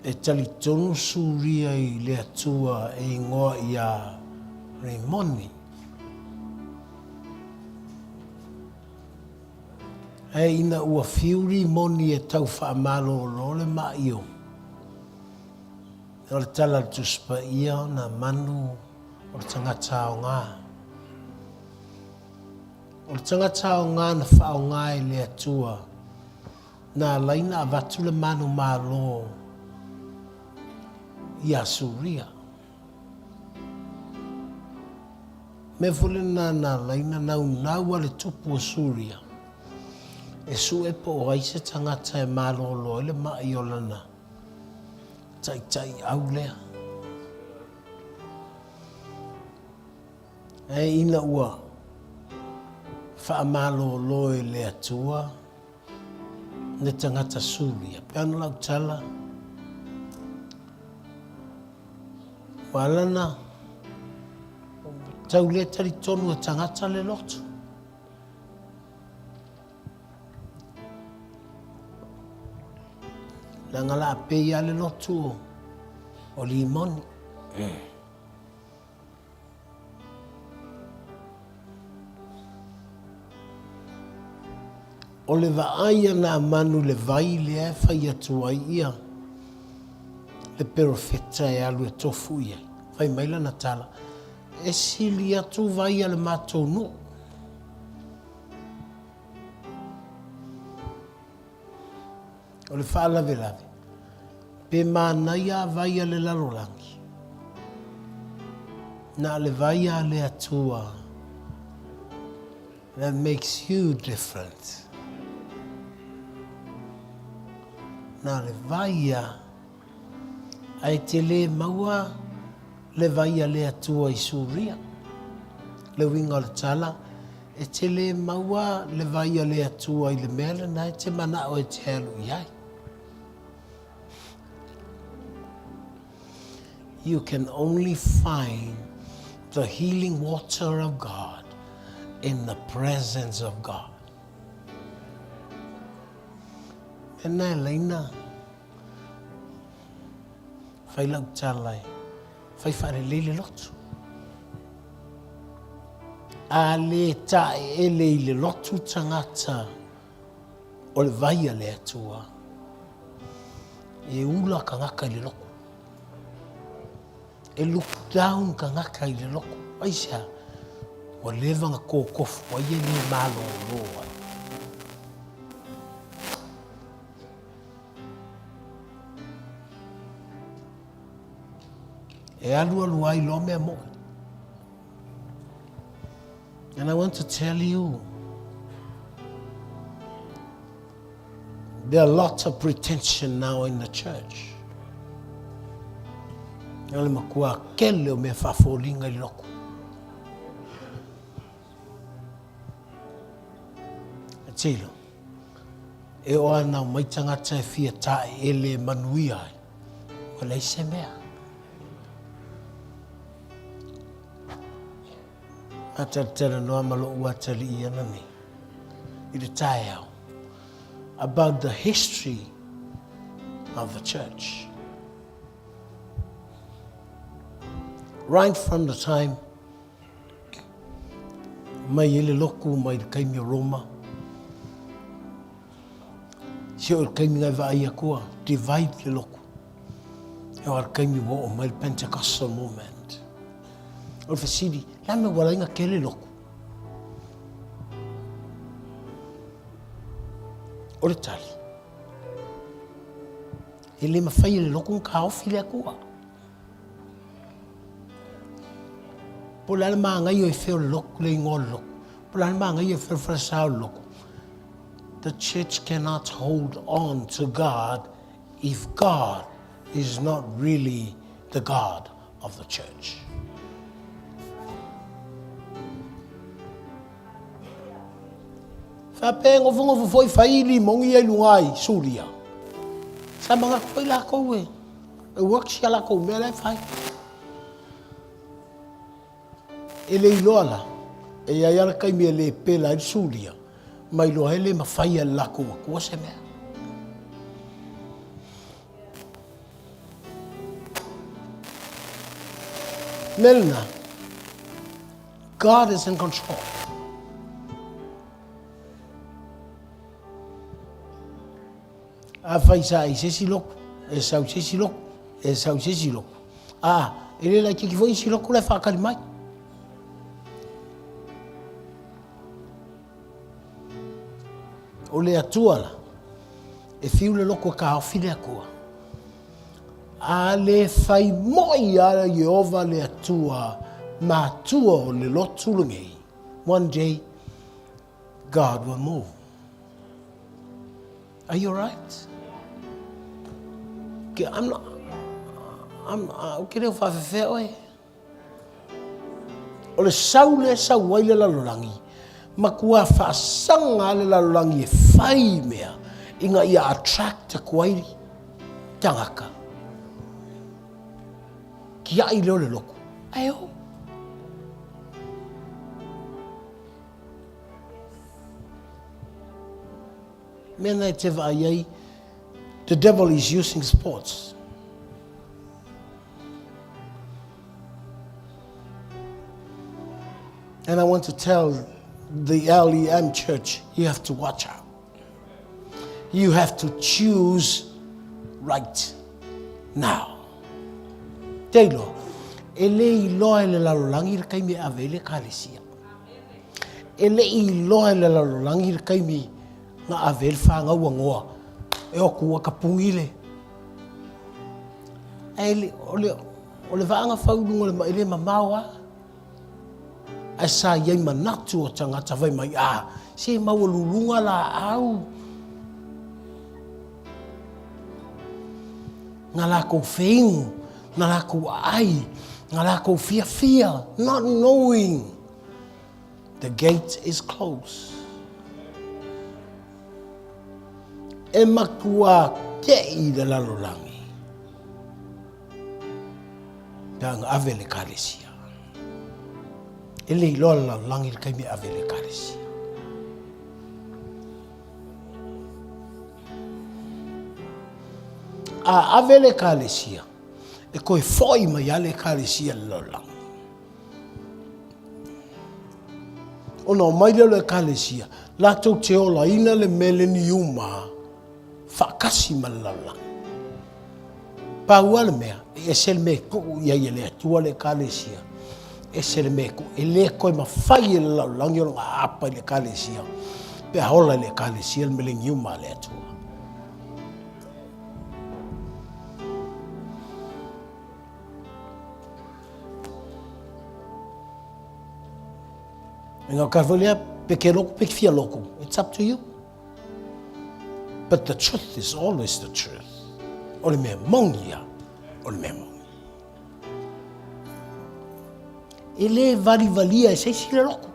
E talitonu Suria I le atua e ingoa ia Raimoni. E ina ua fiuri moni e tau whaamalo lo le maio. E le tala tuspa ia na manu o le tangata o ngā. O le tangata o ngā na whao ngā I le atua. Nā laina a vatu le manu malo I a Suria. Me fule nā laina nau le tupu o Suria. E su e po o aise tangata e malo lo le mai o lana. Tai au lea. E ina ua whaamalo lo le atua ne tangata Suria. Peano lau tala. Walana tau le tari tonu a tangata le lotu. Nangala ape ia le lotu o limoni. O le vaaia na manu le vai le e whai atu ai ia. Le perofeta e alu e tofu ia. Whai maila na tala. E sili atu vai ale mātou no. O le whaalave lave. Pe mānai a vai ale lalolangi. Na le vaia le atua. That makes you different. Na le vaia ai te le maua le vaia le atua I suria. Le winga le tala e te le maua le vaia le atua I le mele na te mana o te helu iai. You can only find the healing water of God in the presence of God. And na leina fai lau talai fai fare lele lotu. A le tae e le lotu tangata o le vaia le atua. E ula ka ngaka le loko. E look down ka ngaka I le loko. Aisha, wa levanga kōkofu, wa ie ni malo loa. E alu ai lo mea mo. And I want to tell you, there are lots of pretension now in the church. Ele makua kele o me whafolinga I loko. Tilo, e o ana o mai tangata e fia tae ele manui ai. O lei se mea. Atatera noa malo ua tali I ana ni. I te tae au. About the history of the church. Right from the time mai ele loku mai kaimi Roma. Si o kaimi ngai vai akua, divide le loku. E o kaimi wo o mai Pentecostal movement. O fasidi, la me wala inga kele loku. O le tali. Ele mawhai le loku ka ofi le akua. Pola ma ngai o feo lok le ngol lok. Pola ma ngai o feo frasao lok. The church cannot hold on to God if God is not really the God of the church. Fa pengo fungo foi faili mongi e lungai suria. Sa mga koe la koe. E waksia la koe mele fai. Ele iloala, e aiara kai mea le pela I suria, mai lo hele mawhaia lako wa kua se mea. Melna, God is in control. A whaisa I sesi loko, e sau sesi loko, e sau sesi loko. Ele la kiki foi si loko le whakari mai. O le atua e fiu le loko ka awhi le akua. A le whai moi ara Yehova le atua ma atua o le lotu lungei. One day, God will move. Are you all right? Okay, I'm okay, reo whawhewhea oe. O le sau waile la lorangi. Makua whaasanga le lalulangi e whai mea inga ia attract a kuairi tangaka. Kia I leo le loko. Ayo. Mena te vaiai, the devil is using sports. And I want to tell the LEM church, you have to watch out. You have to choose right now. Taylor, ele iloa ele lalolangi kai me avele kalesia. Ele iloa ele lalolangi kai me nga avel fanga wangoa. E oku kapungile. Ele ole vanga faulunga le ele mamawa. ai sa iai manatu o tangata vai mai se maua la au. Ngā lākou whengu, ngā lākou ai, ngā lākou fia, not knowing the gate is closed. E makua kei le lalolangi. Tanga ave le kalesia. E le iloa lalolangi le kaimi ave le kalesia. A ave le kalesia. E koe foi mai ale kalesia le lalolangi. Ono mai le kalesia. Lātou te ola ina le mele ni uma. Whakasi ma le lalolangi. Pāua le mea. E se le me ko ia ia le atua le kalesia. E se le me ko. E le koe ma whai le lalolangi o ngā apa le kalesia. Pe hola le kalesia le mele ni uma le atua. Ngā karwalea, peke loko, peke fia loko. It's up to you. But the truth is always the truth. Ole mea mongia. Ole mea mongia. E le valia e seisi le loko.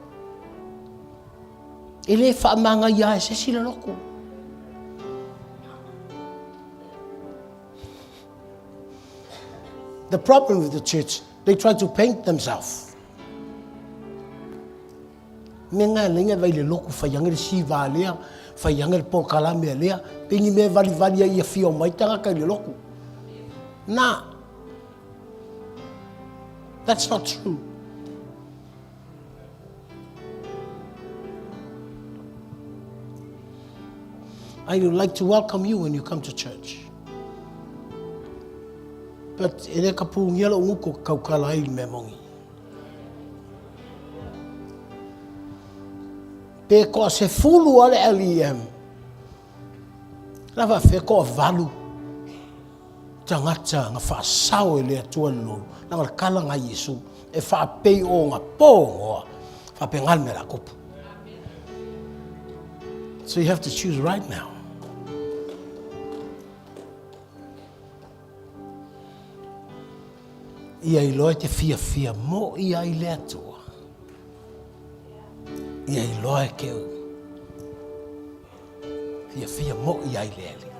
E le whaamanga ia e seisi le loko. The problem with the church, they try to paint themselves. Me ngā lenga vai le loku whaianga le siva lea, whaianga le pōkalame lea, pengi me vali ia whio mai tanga kai le loku. Nah. That's not true. I would like to welcome you when you come to church. But e le ka pūngia la unguko kaukala ai me mongi. Pe ko se fulu ale aliem. Lava fe ko valu. Tangata nga fa sao le atua lo. Nga kala nga Yesu e fa pe o nga pongo. Fa pe ngal me la kopu. So you have to choose right now. Ia I loe te fia mo ia I le atua. Ia I loa e keu. Fia mo ia I lele.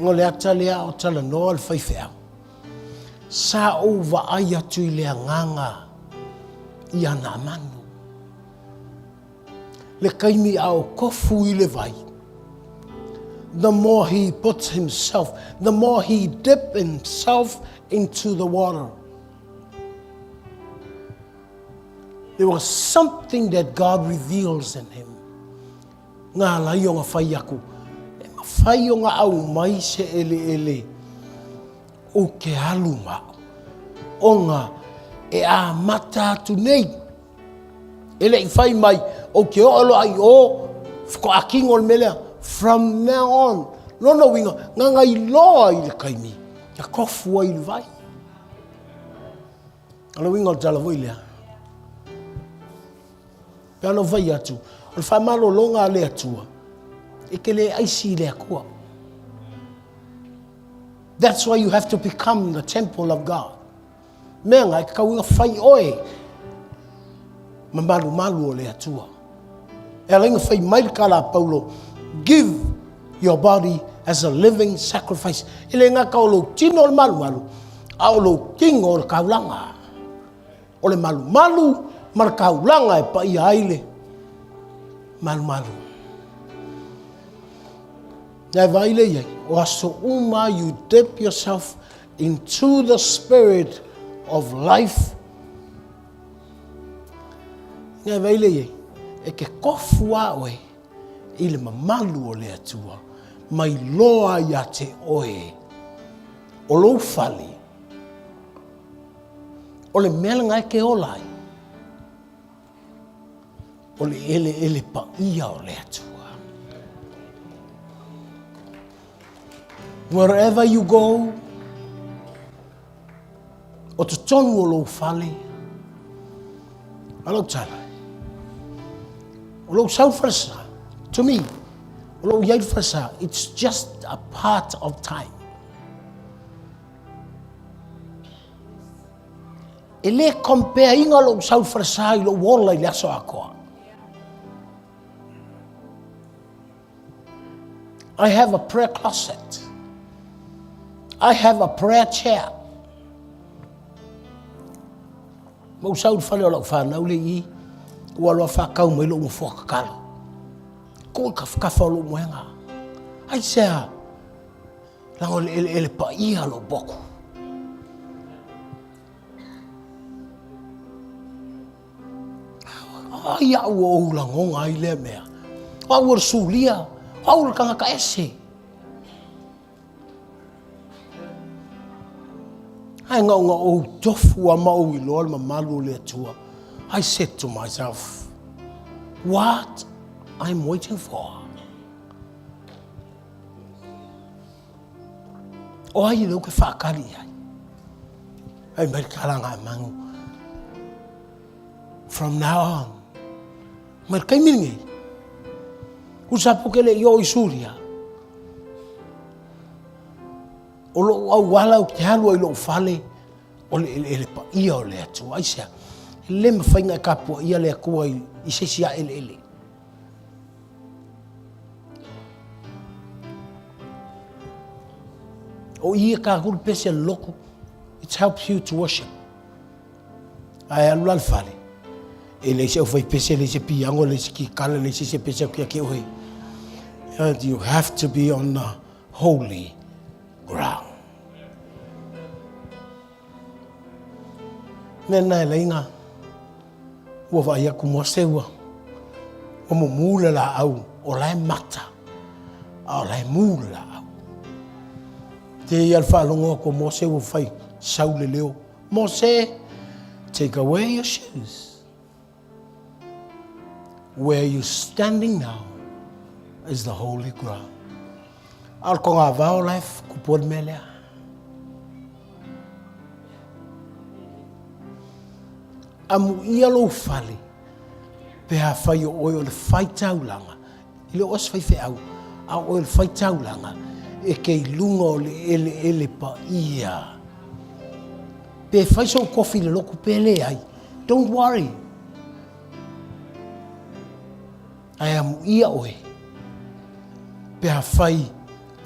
Ngo le ata lea o tala noa le whaiwhea. Sa o wa ai atu I lea nganga ia na manu. Le kaimi au kofu I le vai. The more he puts himself, the more he dips himself into the water. There was something that God reveals in him. Ngā lai o ngā whai aku. E ma whai o ngā au mai se ele. O ke haluma. O ngā e a mata atu nei. Ele I whai mai o ke olo ai o whako a kingo le melea. From now on. Lono winga. Ngā ngai loa I le kaimi. Ka kofu ai le vai. Ana winga o tala voi lea. Ano vai atu. O le whamalo longa le atua. E ke le aisi le akua. That's why you have to become the temple of God. Mea ngai kauinga whai oe. Malu o le atua. E alainga whai mai kala Paulo. Give your body as a living sacrifice. E le ngā kaulo tino o le malu. A o lo kingo o le kaulanga. O le malu. Mar kaulanga e pa I aile. Malu. Nai vaile iai. O aso uma you dip yourself into the spirit of life. Nai vaile iai. E ke kofu a oe. I le mamalu o le atua. Mai loa ia te oe. O lo fali. O le mele ngai ke olai. O le ele pa ia o le atua. Wherever you go, o te tonu o lo fale, Alo tala. Alo sau frasa. To me, alo yai frasa, it's just a part of time. Ele compare inga lo sau frasa lo wola ile aso akoa. I have a prayer closet. I have a prayer chair. Mau sau fale lo fa na ule I wa lo fa kau mai lo mo fo kakalo. Ko ka fa lo moenga. Ai sea. La ele pa ia lo boku. Ai au la ngonga ai le mea. Au sulia. Au kanga ka ese. Ai nga o tofu a mau I loa ma malu le atua. I said to myself, what I'm waiting for. O ai lo ke whakari ai. Ai mai karanga mangu. From now on, mai kai mingi. Usapu ke le yo isuria. O lo au wala o te halu I lo fale o le pa ia o le atu. Ai sea, le ma whainga kapua ia le akua I sesia ele. O ia ka hulu pese loko, it helps you to worship. Ai alu al fale. E le se o fai pese le se piango le se ki kala le se pese o kia ke ohe. And you have to be on the holy ground. Nena e leinga, ua vai aku mua seua, o mo mula la au, o lai mata, o lai mula la au. Te I alfa longo ko mo seua fai, sau le leo. Mose, take away your shoes. Where you're standing now is the holy ground. Al ko ngā vau life, kupod melea. Amu ia lo fale, pe ha fai o oio le fai taulanga, I le os fai fe au, a oio le fai taulanga, e kei lunga o le ele pa ia. Pe fai so kofi le loku pele ai, don't worry. Ai amu ia oe, pe ha fai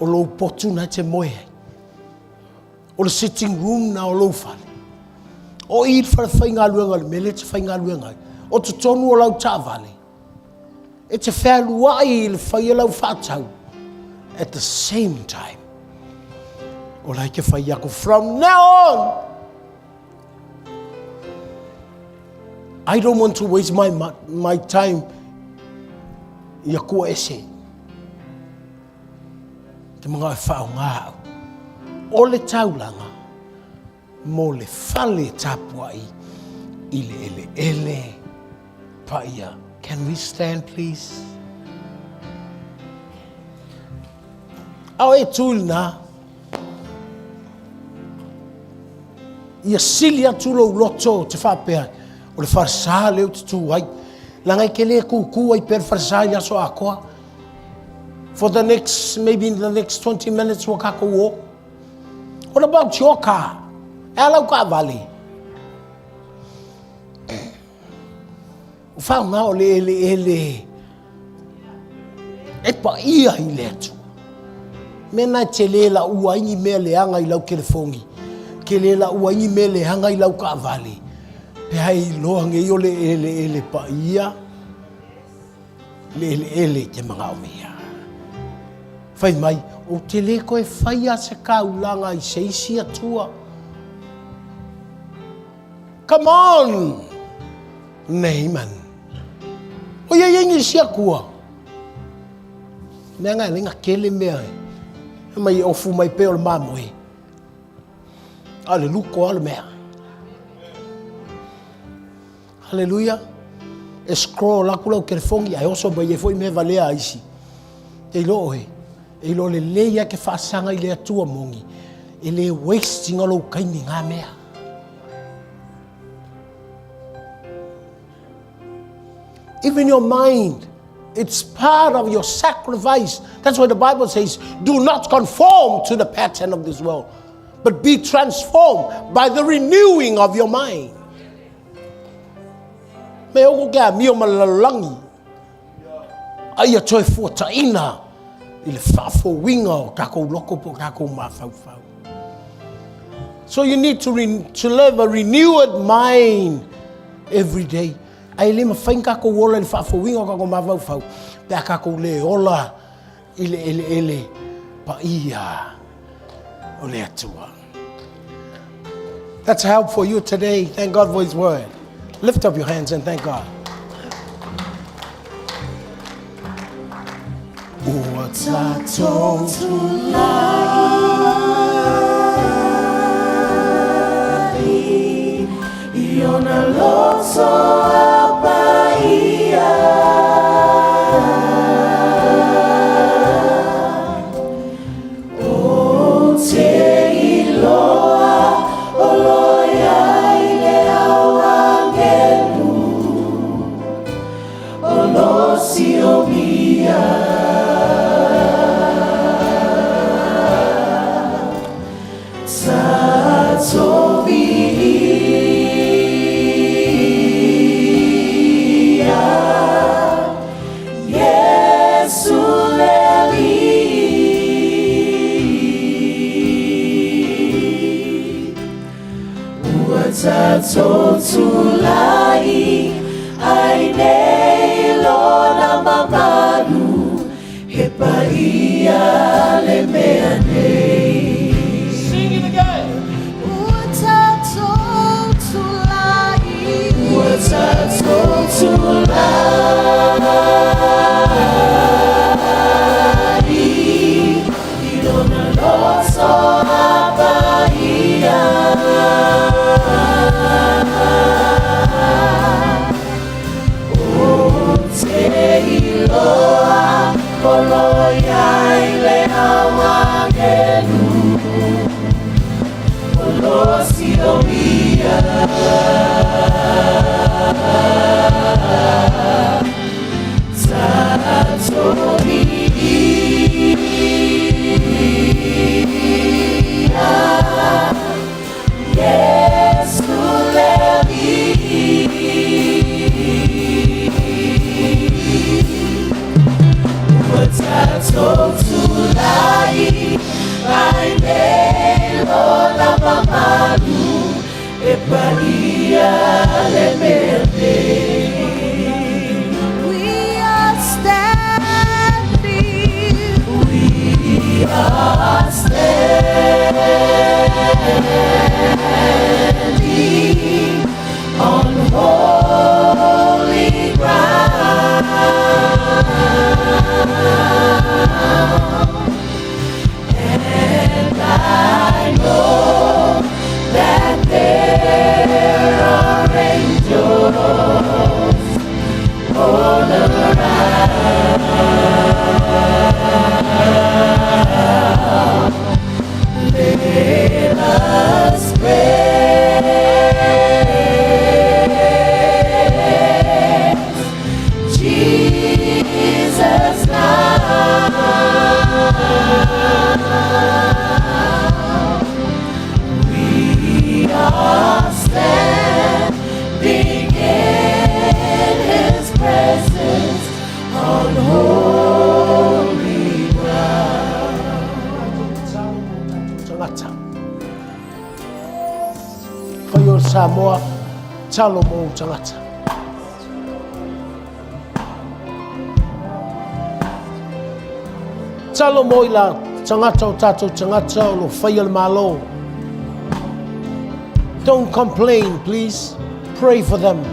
o lo potu na te moe ai, o le sitting room na o lo fale. O I whai ngā luenga le mele te whai ngā luenga. O te tonu o lau tā vale. E te whea luai le whai lau whātau. At the same time. O lai ke whai ako from now on. I don't want to waste my time. Ia kua ese. Te mga e whao ngā au. O le taulanga. Mo le fale tapua I le ele paia. Can we stand please? Au e tūl na. Ia sili atu lo loto te whapea. O le wharsa leo te tū ai. Langai ke le kuku ai per wharsa I aso a koa. For the next, maybe in the next 20 minutes wakako walk. What about your car? Ela o ka vale. O whao ngā o le ele. E pa ia I le atu. Mena te le la ua ingi mea le anga I lau telefongi. Ke le la ua ingi mea le hanga I lau ka vale. Pe hai loa nge o le ele pa ia. Le ele te mga o mea. Whai mai, o te le koe whai a se kaulanga I seisi atua. Come on! Nei man. O ia ingi sia kua. Mea ngai linga kele mea. Mai ofu mai peo le mamoe. Ale luko ale mea. Hallelujah. E scroll laku lau telefongi. Ai oso mai e foi me valea aisi. E lo oe. E lo le leia ke whaasanga I le atua mongi. E le wasting alo kaini ngā mea. Even your mind, it's part of your sacrifice. That's why the Bible says, do not conform to the pattern of this world, but be transformed by the renewing of your mind. Me o ka mi o malalangi. Ai toi fota ina. Il fafo winga o tako loko po tako mafau. So you need to live a renewed mind every day. Ai le mafainga ko wola il fafo winga ko mafau. Pe kako le ola ele pa ia o le atua. That's help for you today. Thank God for His word. Lift up your hands and thank God. What's I told to lie? Iona loso apaia. O te iloa oloia ile awangelu. Olosio mia. Totulai aine lona mamalu hepaia le meane. Sing it again. Totulai ilona loso apaia. Iloa koloia ile awangelu olosio mia satori Yesu levi. Totulai aine lola mamalu epaia le merde. We are standing on holy ground. And I know that there are angels all around. Let us praise Jesus now. We are standing in His presence on holy ground. Kayo Samoa, Salomo tangata. Salomo ila tangata o tato tangata o lo whaia le malo. Don't complain, please. Pray for them.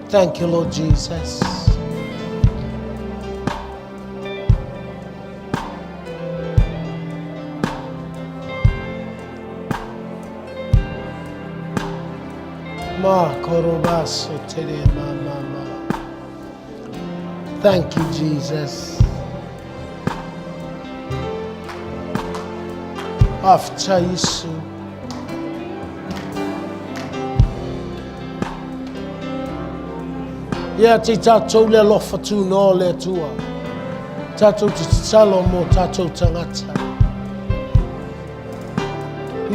Thank you, Lord Jesus. Ma korobaso tere ma. Thank you, Jesus. After Yesu. Ia te tātou le alofa tū no le tua. Tātou te talo mo tātou tangata.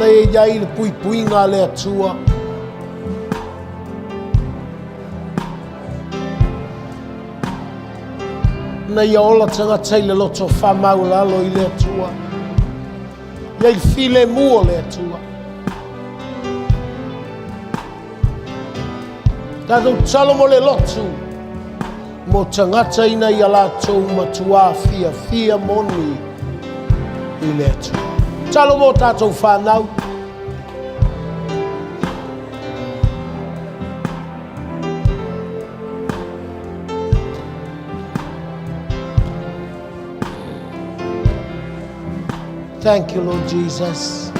Nei e iai le pui pui ngā le tua. Nei a ola tangata i le loto whamau lalo i le tua. Iai file mua le tua. Tātou talo mo le lotu. Mo tangata ina i a lātou matua fia moni i le tua. Talo mo tātou whanau. Thank you, Lord Jesus.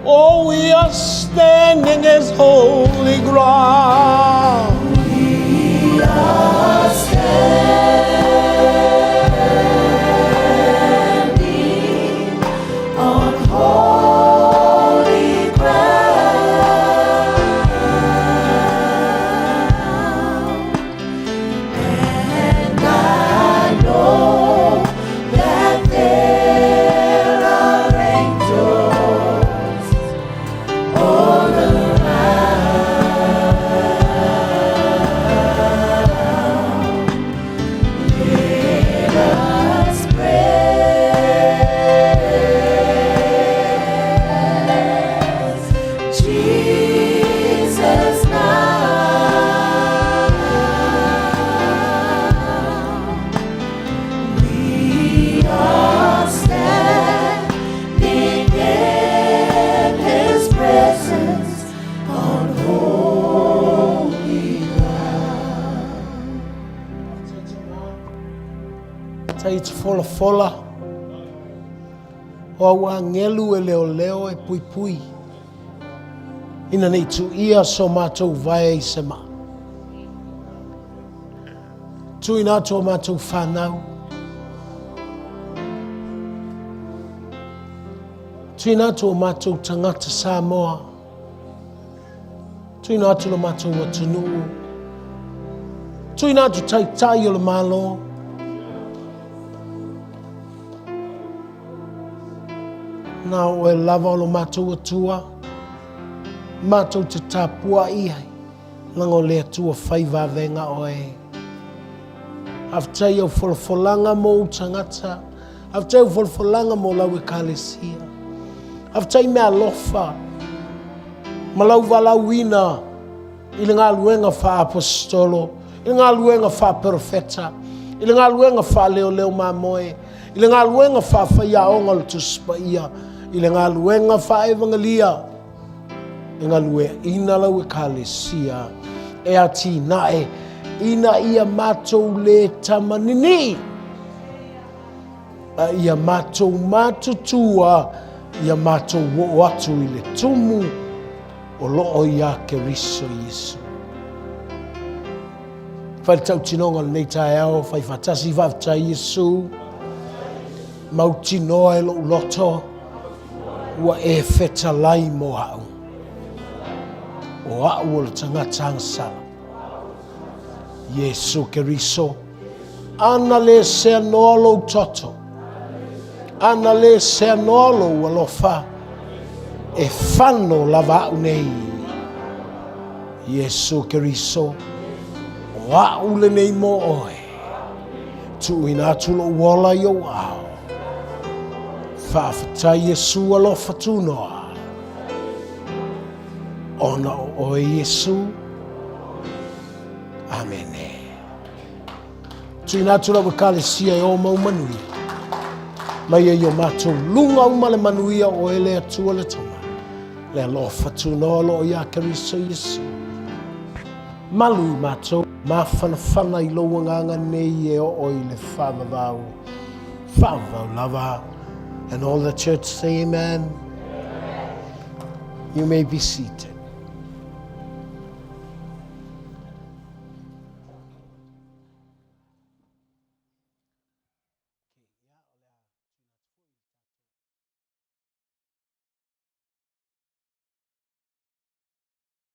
Oh, we are standing as holy ground. We are standing on holy ground, and I know that there are angels all around. Let us praise Jesus now. We are standing in His presence on holy ground. Tai te fola. O awa ngelu e leo e pui. Ina nei tu ia so mātou vai i se ma. Tu ina tō mātou whanau. Tu ina tō mātou tangata Samoa. Tu ina tō mātou atunuu. Tu ina tō tai o le malo. Nā o e lava o lo mātou atua. Mātou te tāpua ihai. Lango le atua whai vāvenga o e. Aftai au wholawholanga mo tangata. Aftai au wholawholanga mo lau e kālesia. Aftai mea lofa. Malau walau ina. I le ngā luenga wha apostolo. I le ngā luenga wha profeta. I le ngā luenga wha leo mamoe. I le ngā luenga wha whaiaonga le tuspa ia. I le ngā luenga wha evangelia. I ngā lue ina lau e kālesia. E ati nae. Ina ia mātou le tamanini. Ia mātou mātutua. Ia mātou wo atu i le tumu. O loo ia Keriso Yesu. Whai tau tinonga le nei tae ao. Whai whatasi whaftai Yesu. Mauti noa e lo loto. Ua e feta lai mo au. O au o le tangata angsala. Yesu Keriso. Ana le se noa lo toto. Ana le se noa lo walofa. E whano lava au nei. Yesu Keriso. O au le nei mo oe. Tu ina tulo wala yo au. Whawhatai Yesu alofa tūnoa. Ona o Yesu. Amen. Tu ina tula wakalesia e o mau manui. Mai e yo mātou lunga uma le manuia o ele atua le tama. Le alofa tūnoa lo ia Keriso Yesu. Malui mātou. Mawhanawhana i loa nganga nei e o i le whamavau. Whamavau lava. And all the church say amen. You may be seated.